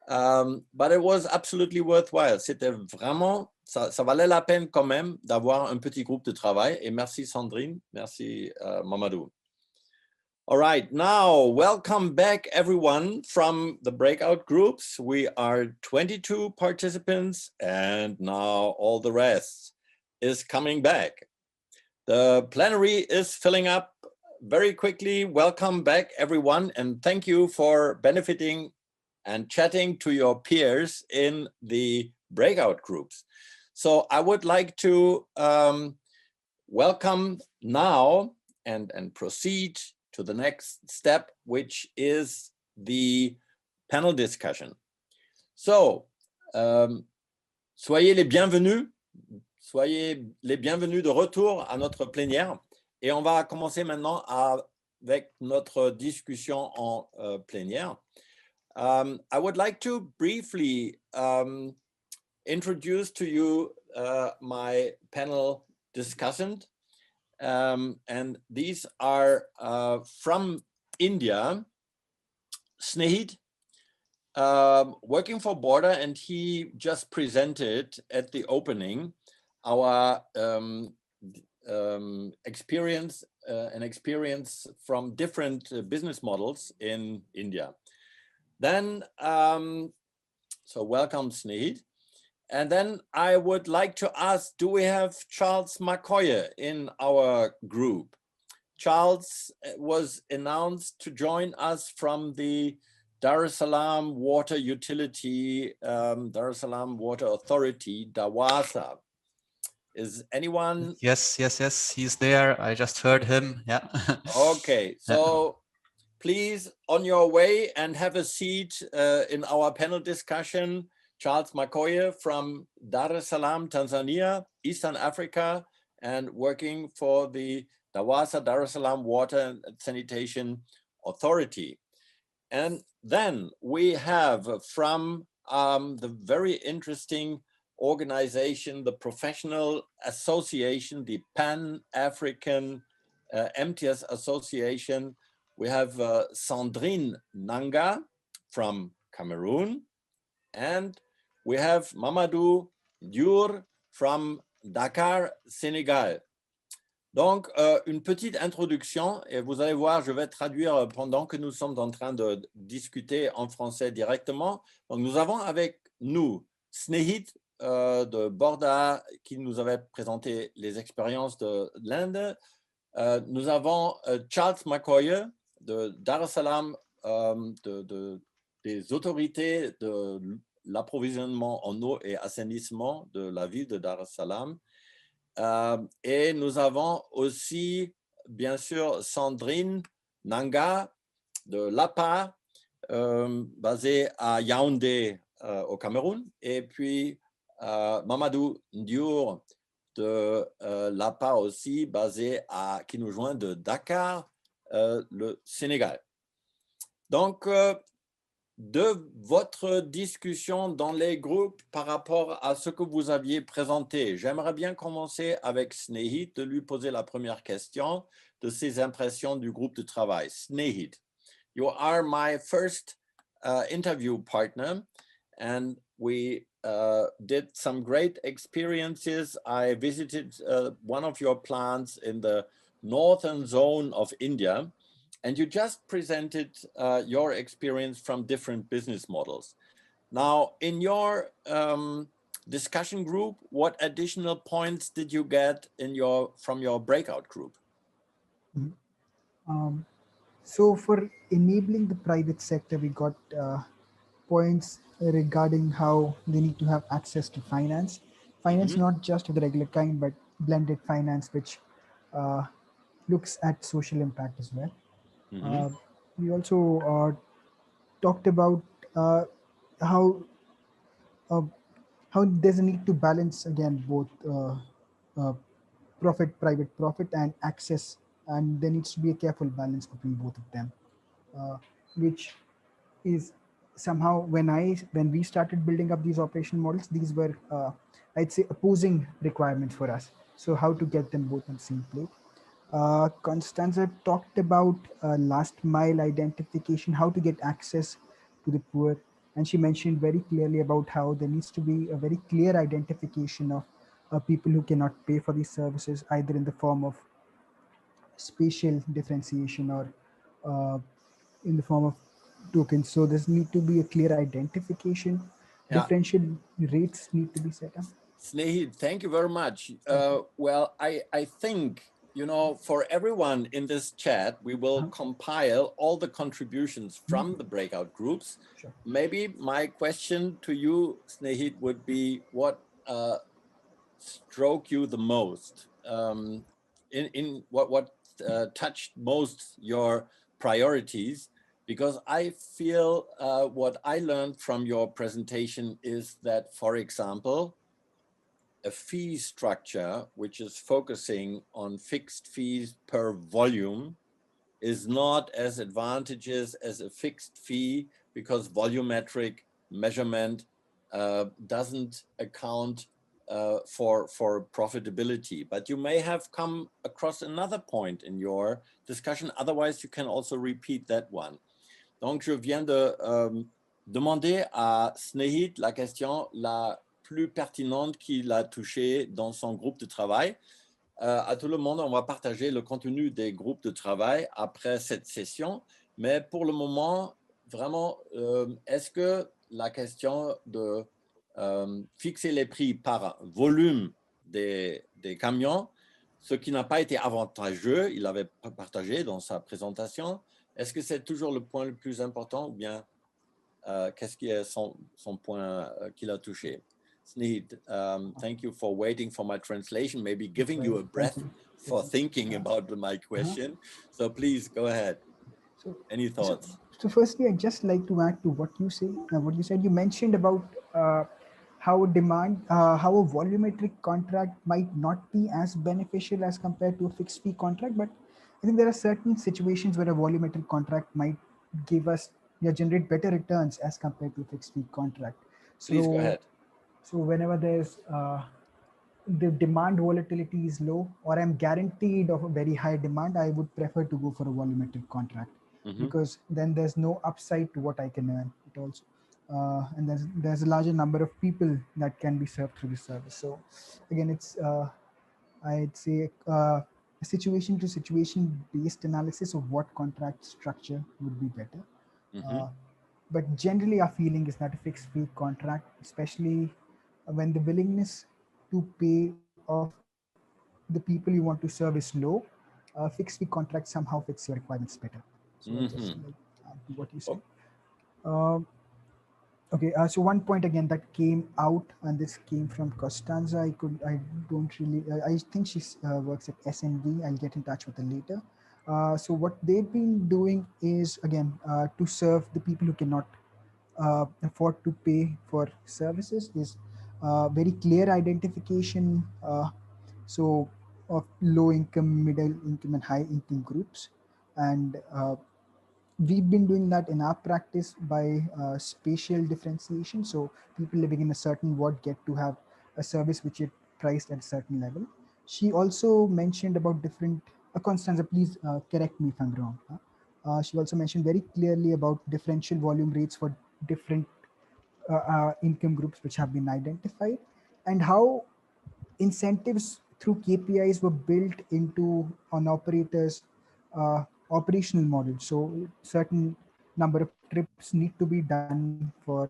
But it was absolutely worthwhile. C'était vraiment, ça valait la peine quand même d'avoir un petit groupe de travail. Et merci Sandrine, merci Mamadou. All right, now welcome back everyone from the breakout groups. We are 22 participants and now all the rest is coming back. The plenary is filling up very quickly. Welcome back everyone and thank you for benefiting and chatting to your peers in the breakout groups. So I would like to welcome now and proceed to the next step, which is the panel discussion. So, soyez les bienvenus de retour à notre plénière. Et on va commencer maintenant avec notre discussion en plénière. I would like to briefly introduce to you my panel discussant. And these are from India, Snehit, working for Border, and he just presented at the opening our experience from different business models in India. Then, so welcome Snehit. And then I would like to ask, do we have Charles McCoy in our group? Charles was announced to join us from the Dar es Salaam Water Utility, Dar es Salaam Water Authority, DAWASA. Is anyone? Yes, he's there. I just heard him, yeah. Okay, so please on your way and have a seat in our panel discussion. Charles McCoy from Dar es Salaam, Tanzania, Eastern Africa, and working for the DAWASA, Dar es Salaam Water and Sanitation Authority. And then we have from the very interesting organization, the Professional Association, the Pan-African MTS Association, we have Sandrine Nanga from Cameroon, and we have Mamadou Diour from Dakar, Sénégal. Donc, une petite introduction, et vous allez voir, je vais traduire pendant que nous sommes en train de discuter en français directement. Donc, nous avons avec nous Snehit de Borda, qui nous avait présenté les expériences de l'Inde. Nous avons Charles McCoy de Dar es Salaam, des autorités de l'approvisionnement en eau et assainissement de la ville de Dar es Salaam. Et nous avons aussi, bien sûr, Sandrine Nanga de l'APA, basée à Yaoundé, au Cameroun. Et puis, Mamadou Diour de l'APA aussi, qui nous joint de Dakar, le Sénégal. Donc, de votre discussion dans les groupes par rapport à ce que vous aviez présenté. J'aimerais bien commencer avec Snehit, de lui poser la première question de ses impressions du groupe de travail. Snehit, you are my first interview partner, and we did some great experiences. I visited one of your plants in the northern zone of India, and you just presented your experience from different business models. Now, in your discussion group, what additional points did you get from your breakout group? So for enabling the private sector, we got points regarding how they need to have access to finance. Finance, not just the regular kind, but blended finance, which looks at social impact as well. We also talked about how uh, how there's a need to balance again both uh, private profit, and access, and there needs to be a careful balance between both of them, which is somehow when we started building up these operation models, these were I'd say opposing requirements for us. So how to get them both on the same plate. Constanza talked about last mile identification, how to get access to the poor. And she mentioned very clearly about how there needs to be a very clear identification of people who cannot pay for these services, either in the form of spatial differentiation or in the form of tokens. So there's need to be a clear identification. Yeah. Differential rates need to be set up. Snehit, thank you very much. Well, I think, for everyone in this chat, we will compile all the contributions from the breakout groups. Sure. Maybe my question to you, Snehit, would be what struck you the most? In what touched most your priorities? Because I feel what I learned from your presentation is that, for example, a fee structure which is focusing on fixed fees per volume is not as advantageous as a fixed fee, because volumetric measurement doesn't account for profitability. But you may have come across another point in your discussion. Otherwise, you can also repeat that one. Donc, je viens de demander à Snehit la question la plus pertinente qu'il a touchée dans son groupe de travail. À tout le monde, on va partager le contenu des groupes de travail après cette session. Mais pour le moment, vraiment, est-ce que la question de fixer les prix par volume des camions, ce qui n'a pas été avantageux, il avait partagé dans sa présentation, est-ce que c'est toujours le point le plus important, ou bien qu'est-ce qui est son point qu'il a touché? Snehit, thank you for waiting for my translation, maybe giving you a breath for thinking about my question. So please go ahead. Any thoughts? So firstly, I'd just like to add to what you say. What you said, you mentioned about how a volumetric contract might not be as beneficial as compared to a fixed fee contract, but I think there are certain situations where a volumetric contract might give us generate better returns as compared to a fixed fee contract. So, please go ahead. So whenever there's the demand volatility is low, or I'm guaranteed of a very high demand, I would prefer to go for a volumetric contract, because then there's no upside to what I can earn. It also, and there's a larger number of people that can be served through the service. So again, it's I'd say a situation to situation based analysis of what contract structure would be better. But generally, our feeling is that a fixed fee contract, especially when the willingness to pay of the people you want to serve is low, fixed fee contract somehow fits your requirements better. So I just like what you said. Okay, so one point again that came out, and this came from Costanza. I think she works at SNV. I'll get in touch with her later. So what they've been doing is, again, to serve the people who cannot afford to pay for services, is very clear identification so of low income, middle income, and high income groups, and we've been doing that in our practice by spatial differentiation. So people living in a certain ward get to have a service which is priced at a certain level. She also mentioned about different, Constanza, please correct me if I'm wrong. She also mentioned very clearly about differential volume rates for different income groups which have been identified, and how incentives through KPIs were built into an operator's operational model. So certain number of trips need to be done for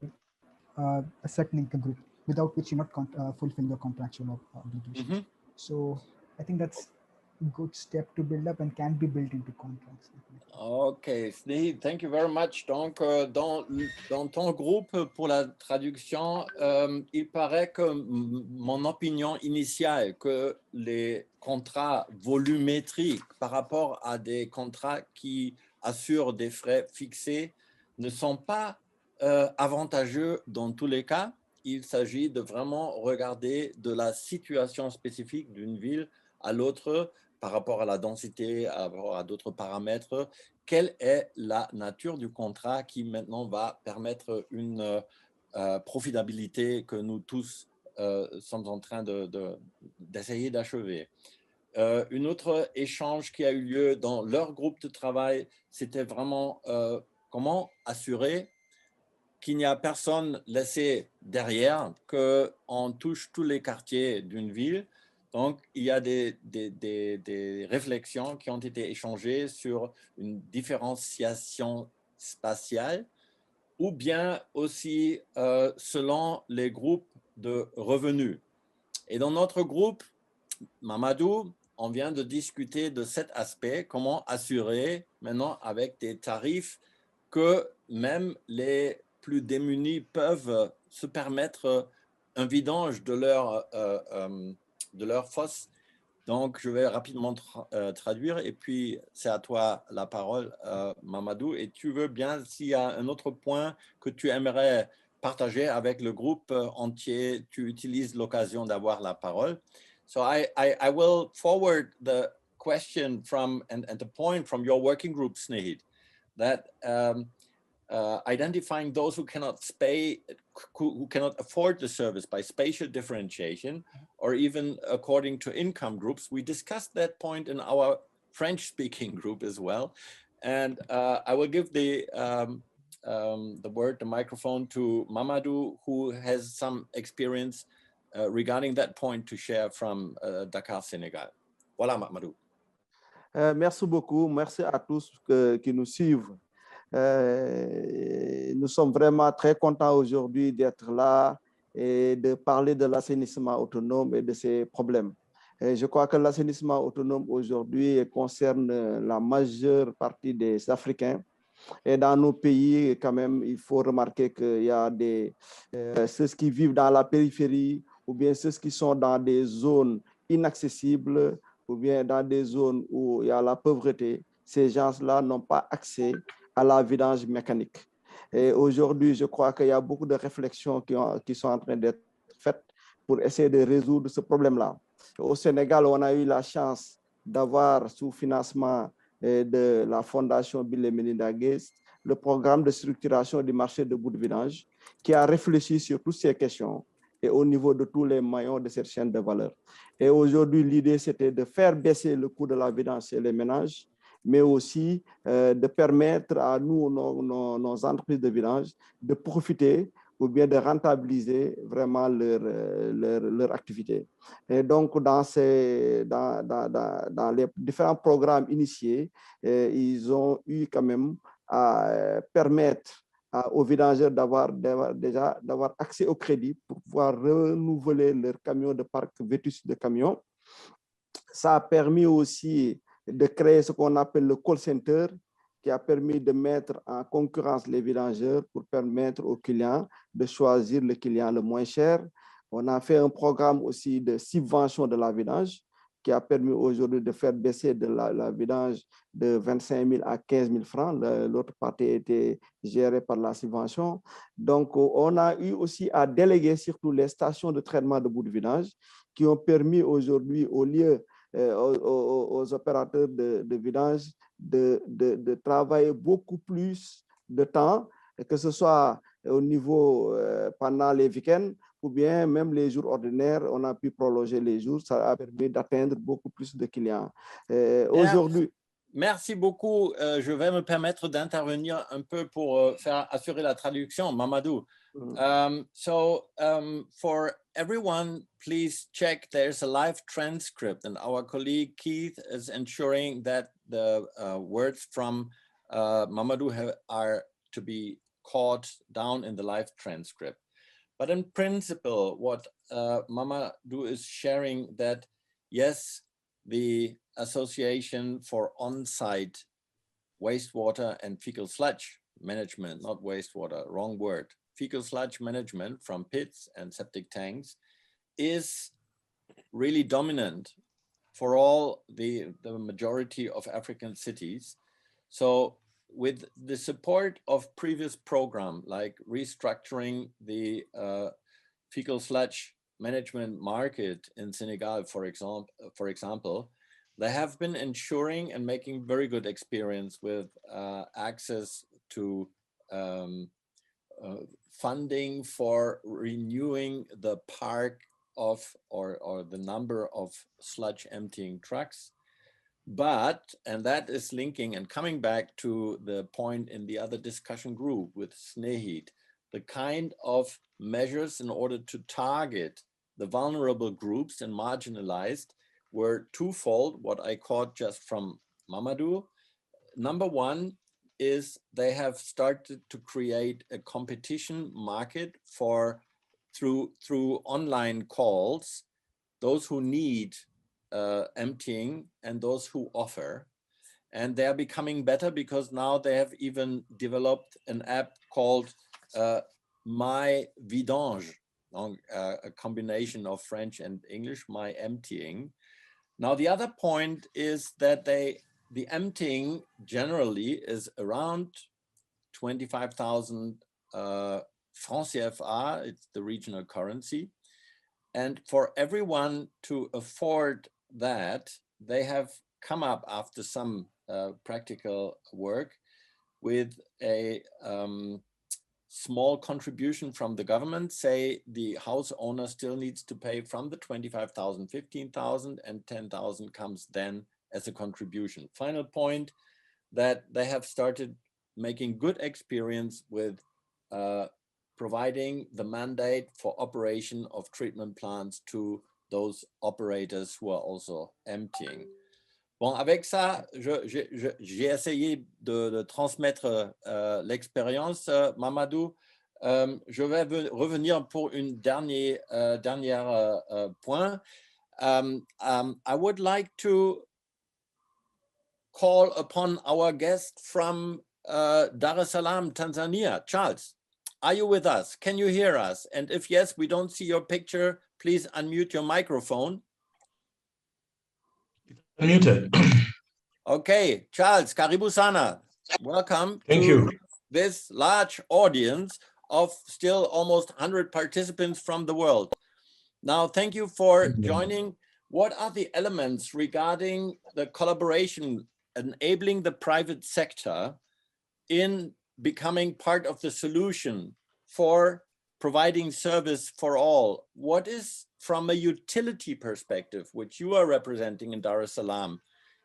a certain income group, without which you're not fulfilling your contractual obligations. Mhm. So I think that's a good step to build up and can be built into contracts. Ok, Snehi, thank you very much. Donc, dans ton groupe, pour la traduction, il paraît que mon opinion initiale, que les contrats volumétriques par rapport à des contrats qui assurent des frais fixés ne sont pas avantageux dans tous les cas. Il s'agit de vraiment regarder de la situation spécifique d'une ville à l'autre, par rapport à la densité, par rapport à d'autres paramètres, quelle est la nature du contrat qui maintenant va permettre une profitabilité que nous tous sommes en train d'essayer d'achever. Une autre échange qui a eu lieu dans leur groupe de travail, c'était vraiment comment assurer qu'il n'y a personne laissé derrière, qu'on touche tous les quartiers d'une ville. Donc, il y a des réflexions qui ont été échangées sur une différenciation spatiale ou bien aussi selon les groupes de revenus. Et dans notre groupe, Mamadou, on vient de discuter de cet aspect, comment assurer maintenant avec des tarifs que même les plus démunis peuvent se permettre un vidange de leur fosse. Donc, je vais rapidement traduire et puis c'est à toi la parole, Mamadou. Et tu veux bien, s'il y a un autre point que tu aimerais partager avec le groupe entier, tu utilises l'occasion d'avoir la parole. So I will forward the question from and the point from your working group, Snehid, that identifying those who cannot afford the service by spatial differentiation, or even according to income groups. We discussed that point in our French-speaking group as well. And I will give the microphone to Mamadou, who has some experience regarding that point to share from Dakar, Sénégal. Voilà, Mamadou. Merci beaucoup. Merci à tous qui nous suivent. Nous sommes vraiment très contents aujourd'hui d'être là et de parler de l'assainissement autonome et de ses problèmes. Et je crois que l'assainissement autonome aujourd'hui concerne la majeure partie des Africains. Et dans nos pays, quand même, il faut remarquer qu'il y a ceux qui vivent dans la périphérie ou bien ceux qui sont dans des zones inaccessibles ou bien dans des zones où il y a la pauvreté. Ces gens-là n'ont pas accès à la vidange mécanique. Et aujourd'hui, je crois qu'il y a beaucoup de réflexions qui sont en train d'être faites pour essayer de résoudre ce problème-là. Au Sénégal, on a eu la chance d'avoir sous financement de la Fondation Bill et Melinda Gates le programme de structuration du marché de bout de vidange qui a réfléchi sur toutes ces questions et au niveau de tous les maillons de cette chaîne de valeur. Et aujourd'hui, l'idée, c'était de faire baisser le coût de la vidange chez les ménages, mais aussi de permettre à nous, nos entreprises de vidange, de profiter ou bien de rentabiliser vraiment leur activité. Et donc, dans les différents programmes initiés, ils ont eu quand même à permettre aux vidangeurs d'avoir accès au crédit pour pouvoir renouveler leurs camions de parc vétustes de camions. Ça a permis aussi de créer ce qu'on appelle le call center, qui a permis de mettre en concurrence les vidangeurs pour permettre aux clients de choisir le client le moins cher. On a fait un programme aussi de subvention de la vidange qui a permis aujourd'hui de faire baisser de la vidange de 25 000 à 15 000 francs. L'autre partie était gérée par la subvention. Donc, on a eu aussi à déléguer surtout les stations de traitement de bout de vidange qui ont permis aujourd'hui, au lieu aux opérateurs de vidange de travailler beaucoup plus de temps, que ce soit au niveau pendant les week-ends ou bien même les jours ordinaires, on a pu prolonger les jours, ça a permis d'atteindre beaucoup plus de clients. Aujourd'hui, merci beaucoup. Je vais me permettre d'intervenir un peu pour faire assurer la traduction, Mamadou. For everyone, please check. There's a live transcript, and our colleague Keith is ensuring that the words from Mamadou are to be caught down in the live transcript. But in principle, what Mamadou is sharing that, yes, the Association for On-Site Wastewater and Fecal Sludge Management, not wastewater, wrong word, fecal sludge management from pits and septic tanks is really dominant for all the majority of African cities. So with the support of previous program, like restructuring the fecal sludge management market in Senegal, for example, they have been ensuring and making very good experience with access to funding for renewing the park of or the number of sludge emptying trucks. But, and that is linking and coming back to the point in the other discussion group with Snehit, the kind of measures in order to target the vulnerable groups and marginalized were twofold, what I caught just from Mamadou. Number one is they have started to create a competition market for through online calls, those who need emptying and those who offer. And they are becoming better because now they have even developed an app called My Vidange, a combination of French and English, My Emptying. Now, the other point is that the emptying generally is around 25,000 francs CFA, it's the regional currency. And for everyone to afford that, they have come up after some practical work with a small contribution from the government. Say the house owner still needs to pay from the 25,000, 15,000, and 10,000 comes then as a contribution. Final point, that they have started making good experience with providing the mandate for operation of treatment plants to those operators who are also emptying. Bon, avec ça, j'ai essayé de transmettre l'expérience, Mamadou. Je vais revenir pour une dernière point. I would like to call upon our guest from Dar es Salaam, Tanzania. Charles, are you with us? Can you hear us? And if yes, we don't see your picture, please unmute your microphone. Unmuted. Okay, Charles, karibu sana. Welcome. Thank you. This large audience of still almost 100 participants from the world. Now, thank you for joining. What are the elements regarding the collaboration enabling the private sector in becoming part of the solution for providing service for all? What is, from a utility perspective, which you are representing in Dar es Salaam,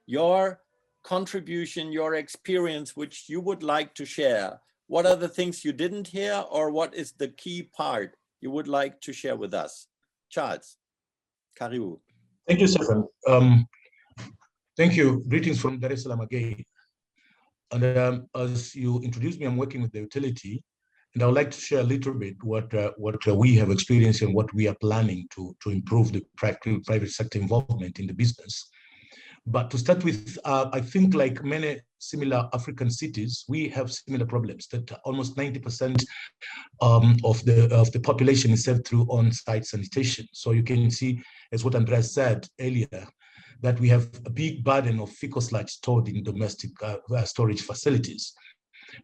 your contribution, your experience, which you would like to share? What are the things you didn't hear, or what is the key part you would like to share with us? Charles, karibu. Thank you, Stefan. Thank you. Greetings from Dar es Salaam again. And as you introduced me, I'm working with the utility, and I would like to share a little bit what we have experienced and what we are planning to improve the private sector involvement in the business. But to start with, I think like many similar African cities, we have similar problems that almost 90% of the population is served through on-site sanitation. So you can see, as what Andreas said earlier, that we have a big burden of fecal sludge stored in domestic storage facilities.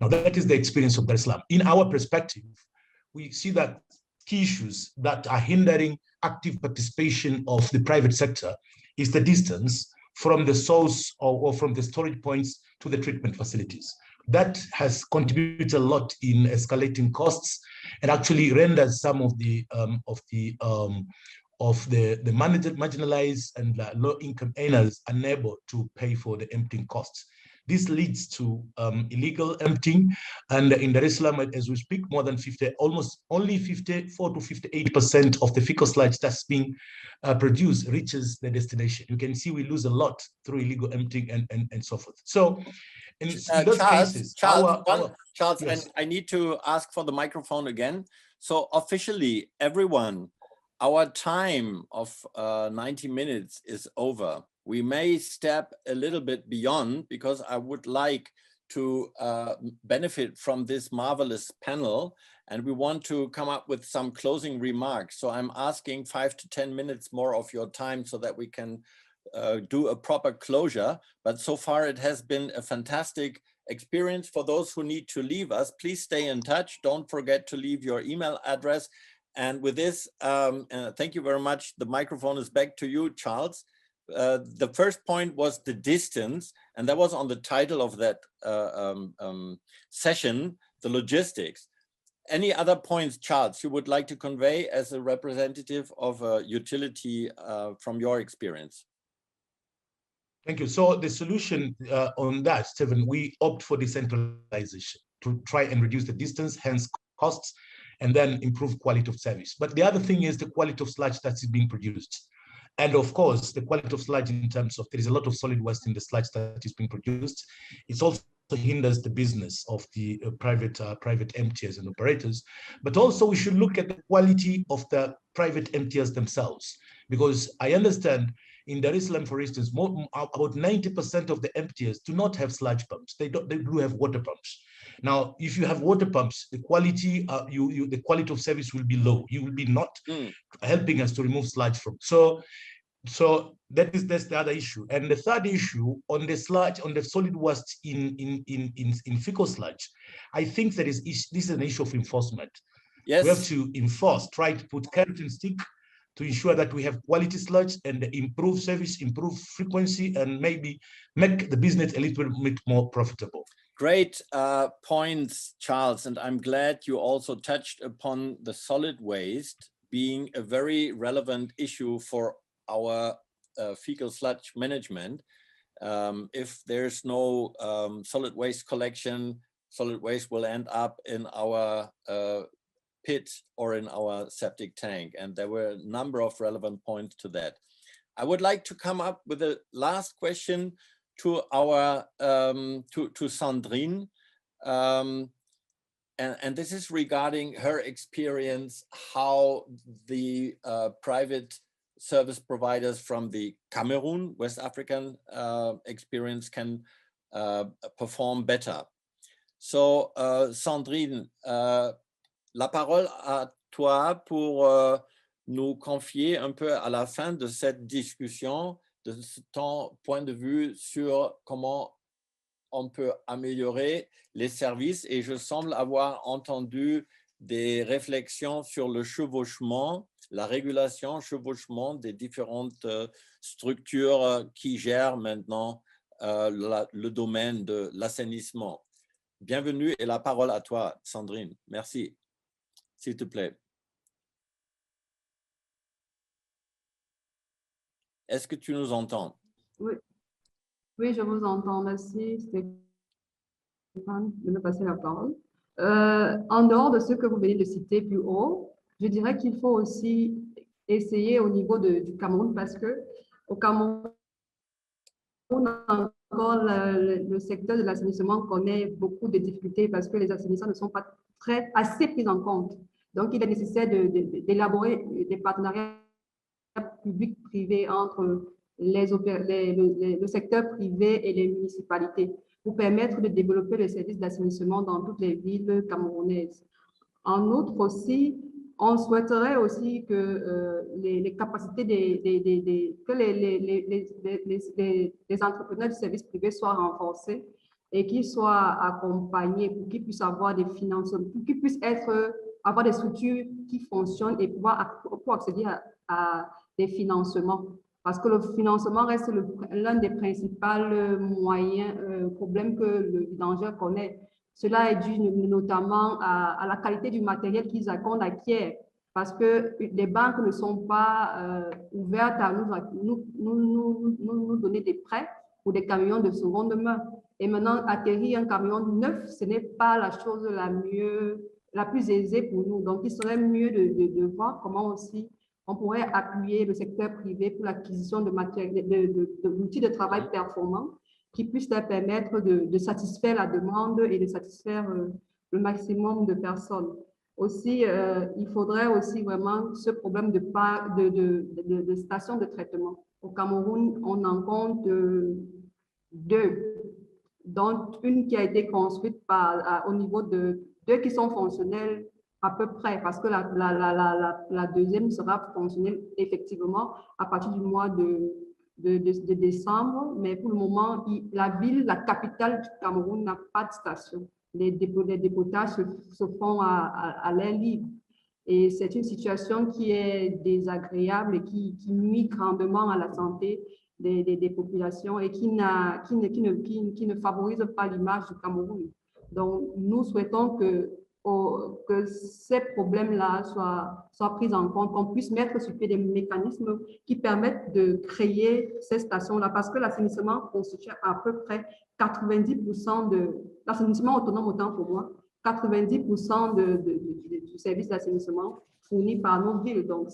Now, that is the experience of Dar es Salaam. In our perspective, we see that key issues that are hindering active participation of the private sector is the distance from the source or from the storage points to the treatment facilities. That has contributed a lot in escalating costs and actually renders some of the marginalized and low-income earners unable to pay for the emptying costs. This leads to illegal emptying, and in Dar es Salaam, as we speak, more than almost only 54 to 58% of the fecal sludge that's being produced reaches the destination. You can see we lose a lot through illegal emptying and so forth. So in those cases, Charles, yes. and I need to ask for the microphone again. So officially, everyone, our time of 90 minutes is over. We may step a little bit beyond because I would like to benefit from this marvelous panel, and we want to come up with some closing remarks. So I'm asking 5 to 10 minutes more of your time so that we can do a proper closure. But so far it has been a fantastic experience. For those who need to leave us, please stay in touch. Don't forget to leave your email address. And with this, thank you very much. The microphone is back to you, Charles. The first point was the distance, and that was on the title of that session, the logistics. Any other points, Charles, you would like to convey as a representative of a utility from your experience? Thank you. So the solution on that, Stephen, we opt for decentralization to try and reduce the distance, hence costs, and then improve quality of service. But the other thing is the quality of sludge that is being produced. And of course, the quality of sludge in terms of there is a lot of solid waste in the sludge that is being produced. It also hinders the business of the private emptiers and operators. But also we should look at the quality of the private emptiers themselves, because I understand in Dar es Salaam, for instance, about 90% of the emptiers do not have sludge pumps. They do have water pumps. Now, if you have water pumps, the quality the quality of service will be low. You will be not helping us to remove sludge from. So that's the other issue. And the third issue on the sludge, on the solid waste in fecal sludge, I think this is an issue of enforcement. Yes. We have to enforce, try to put carrot and stick to ensure that we have quality sludge and improve service, improve frequency, and maybe make the business a little bit more profitable. Great points, Charles, and I'm glad you also touched upon the solid waste being a very relevant issue for our fecal sludge management. If there's no solid waste collection, solid waste will end up in our pit or in our septic tank. And there were a number of relevant points to that. I would like to come up with a last question to our to Sandrine, and this is regarding her experience, how the private service providers from the Cameroon, West African experience can perform better. So Sandrine, la parole à toi pour nous confier un peu à la fin de cette discussion de ton point de vue sur comment on peut améliorer les services. Et je semble avoir entendu des réflexions sur le chevauchement, la régulation, chevauchement des différentes structures qui gèrent maintenant le domaine de l'assainissement. Bienvenue et la parole à toi, Sandrine. Merci. S'il te plaît. Est-ce que tu nous entends? Oui. Oui, je vous entends. Merci, Stéphane, de me passer la parole. En dehors de ce que vous venez de citer plus haut, je dirais qu'il faut aussi essayer au niveau du Cameroun, parce que au Cameroun, encore le secteur de l'assainissement connaît beaucoup de difficultés parce que les assainisseurs ne sont pas assez pris en compte. Donc, il est nécessaire d'élaborer des partenariats public-privé entre le secteur privé et les municipalités pour permettre de développer le service d'assainissement dans toutes les villes camerounaises. En outre aussi, on souhaiterait aussi que les capacités que les entrepreneurs du service privé soient renforcés et qu'ils soient accompagnés pour qu'ils puissent avoir des financements, pour qu'ils puissent avoir des structures qui fonctionnent et pouvoir accéder à des financements. parce que le financement reste l'un des principaux moyens, problèmes que le vidangeur connaît. Cela est dû notamment à la qualité du matériel qu'ils acquièrent, parce que les banques ne sont pas ouvertes à nous donner des prêts pour des camions de seconde main. Et maintenant, acquérir un camion neuf, ce n'est pas la chose la plus aisée pour nous. Donc, il serait mieux de voir comment aussi on pourrait appuyer le secteur privé pour l'acquisition d'outils de travail performants qui puissent leur permettre de satisfaire la demande et de satisfaire le maximum de personnes. Aussi, il faudrait aussi vraiment ce problème de stations de traitement. Au Cameroun, on en compte 2, dont une qui a été construite au niveau de 2 qui sont fonctionnelles à peu près, parce que la deuxième sera fonctionnelle effectivement à partir du mois de décembre, mais pour le moment, la capitale du Cameroun n'a pas de station. Les dépotages se font à l'air libre. Et c'est une situation qui est désagréable et qui nuit grandement à la santé des populations et qui ne favorise pas l'image du Cameroun. Donc, nous souhaitons que ces problèmes-là soient pris en compte, qu'on puisse mettre sur pied des mécanismes qui permettent de créer ces stations-là, parce que l'assainissement constitue à peu près 90% l'assainissement autonome, autant pour moi, 90% du service d'assainissement fourni par nos villes. Donc,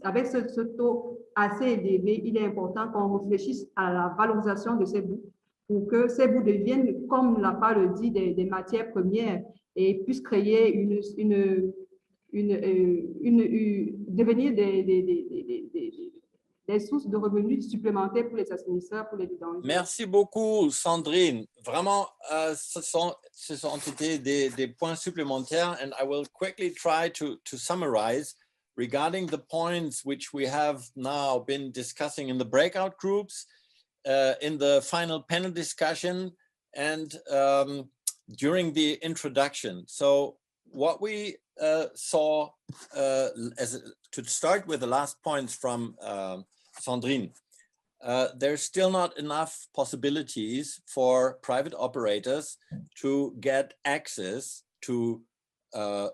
avec ce taux assez élevé, il est important qu'on réfléchisse à la valorisation de ces bouts pour que ces bouts deviennent, comme l'a pas le dit, des matières premières et puissent créer devenir des sources de revenus supplémentaires pour les assainisseurs, pour les vidangeurs. Merci beaucoup, Sandrine. Vraiment, ce sont été des points supplémentaires, and I will quickly try to summarize regarding the points which we have now been discussing in the breakout groups, in the final panel discussion, and during the introduction. So what we saw, to start with the last points from Sandrine, there's still not enough possibilities for private operators to get access to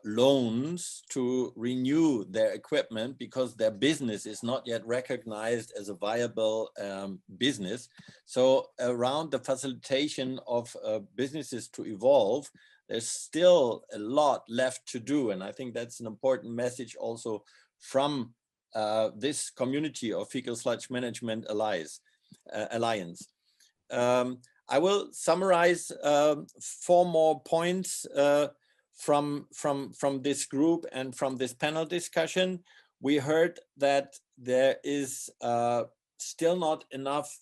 loans to renew their equipment because their business is not yet recognized as a viable business. So around the facilitation of businesses to evolve, there's still a lot left to do. And I think that's an important message also from this community of Fecal Sludge Management Alliance. I will summarize 4 more points from this group and from this panel discussion. We heard that there is still not enough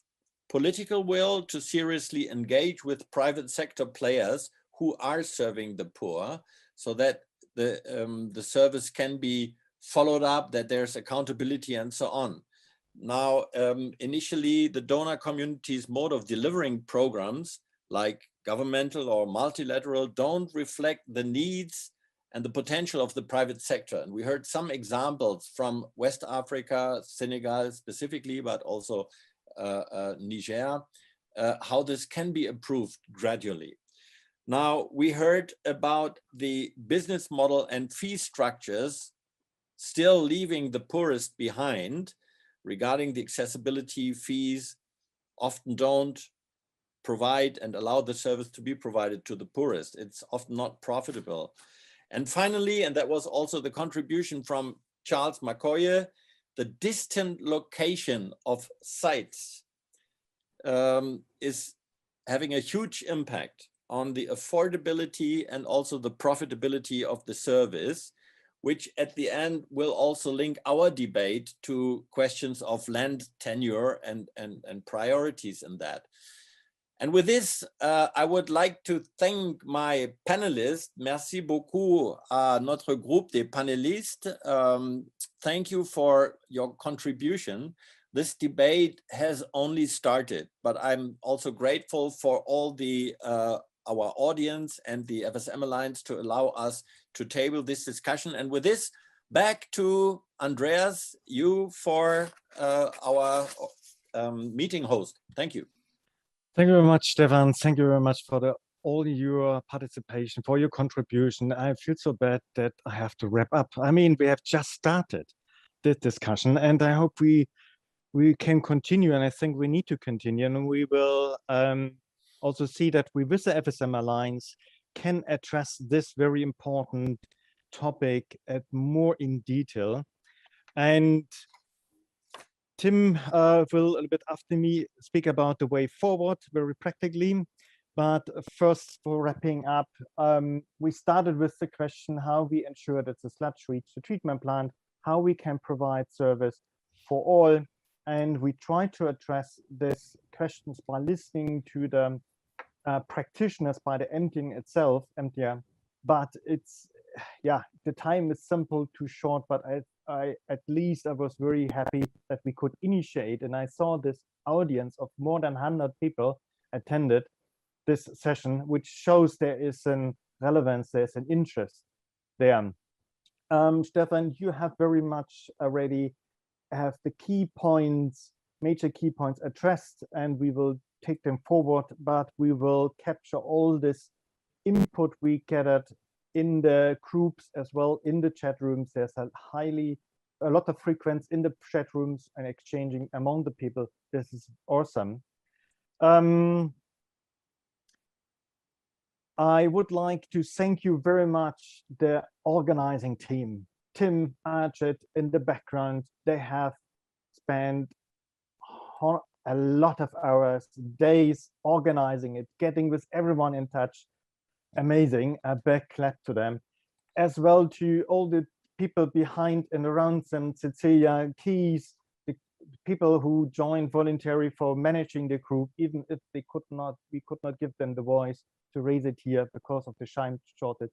political will to seriously engage with private sector players who are serving the poor, so that the service can be followed up, that there's accountability and so on. Now, initially, the donor community's mode of delivering programs, like governmental or multilateral, don't reflect the needs and the potential of the private sector. And we heard some examples from West Africa, Senegal specifically, but also Niger, how this can be improved gradually. Now, we heard about the business model and fee structures still leaving the poorest behind. Regarding the accessibility, fees often don't provide and allow the service to be provided to the poorest. It's often not profitable. And finally, and that was also the contribution from Charles Makoye, the distant location of sites is having a huge impact on the affordability and also the profitability of the service, which at the end will also link our debate to questions of land tenure and priorities in that. And with this, I would like to thank my panelists. Merci beaucoup à notre groupe des panélistes. Thank you for your contribution. This debate has only started, but I'm also grateful for all the our audience and the FSM Alliance to allow us to table this discussion. And with this, back to Andreas, you for our meeting host. Thank you. Thank you very much, Stefan. Thank you very much for all your participation, for your contribution. I feel so bad that I have to wrap up. I mean, we have just started this discussion, and I hope we can continue, and I think we need to continue, and we will also see that we, with the FSM Alliance, can address this very important topic at more in detail. And Tim will, a little bit after me, speak about the way forward very practically. But first, for wrapping up, we started with the question how we ensure that the sludge reaches the treatment plant, how we can provide service for all. And we try to address these questions by listening to the practitioners, by the emptying itself, emptier. But it's, yeah, the time is simple, too short, but I at least I was very happy that we could initiate, and I saw this audience of more than 100 people attended this session, which shows there is an relevance, there's an interest there. Stefan, you have very much already have the key points, major key points addressed, and we will take them forward, but we will capture all this input we gathered in the groups as well, in the chat rooms. There's a lot of frequency in the chat rooms and exchanging among the people. This is awesome. I would like to thank you very much, the organizing team, Tim, Archit in the background. They have spent a lot of hours, days organizing it, getting with everyone in touch. Amazing. A big clap to them. As well to all the people behind and around them, Cecilia, Keys, the people who joined voluntarily for managing the group, even if we could not give them the voice to raise it here because of the time shortage.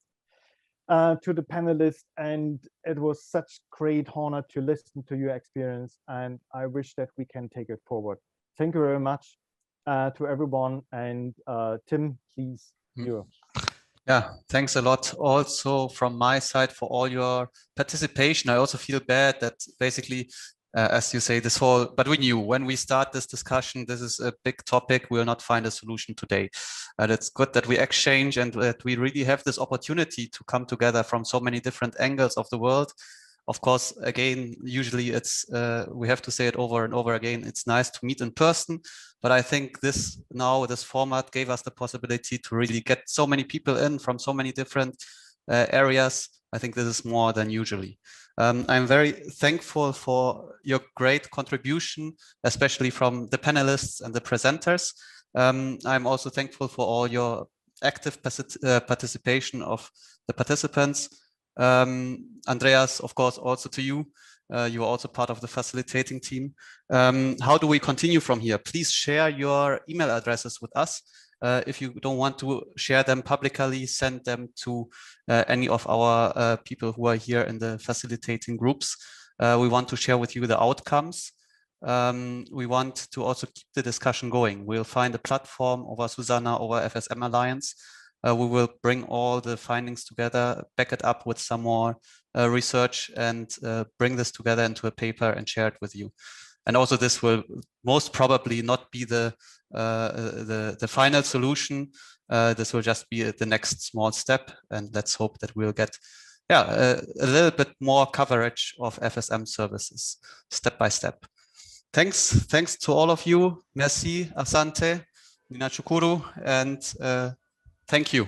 To the panelists, and it was such great honor to listen to your experience, and I wish that we can take it forward. Thank you very much to everyone, and Tim, please. Yeah, thanks a lot also from my side for all your participation. I also feel bad that basically, as you say, this whole, but we knew when we start this discussion, this is a big topic. We'll not find a solution today. And it's good that we exchange and that we really have this opportunity to come together from so many different angles of the world. Of course, again, usually it's, we have to say it over and over again, it's nice to meet in person, but I think this format gave us the possibility to really get so many people in from so many different areas. I think this is more than usually. I'm very thankful for your great contribution, especially from the panelists and the presenters. I'm also thankful for all your active participation of the participants. Andreas, of course, also to you. You are also part of the facilitating team. How do we continue from here? Please share your email addresses with us. If you don't want to share them publicly, send them to any of our people who are here in the facilitating groups. We want to share with you the outcomes. We want to also keep the discussion going. We'll find a platform over Susanna, over FSM Alliance. We will bring all the findings together, back it up with some more research, and bring this together into a paper and share it with you. And also, this will most probably not be the final solution. This will just be the next small step, and let's hope that we'll get a little bit more coverage of FSM services step by step. Thanks to all of you. Merci, Asante, Nina Chukuru, and thank you.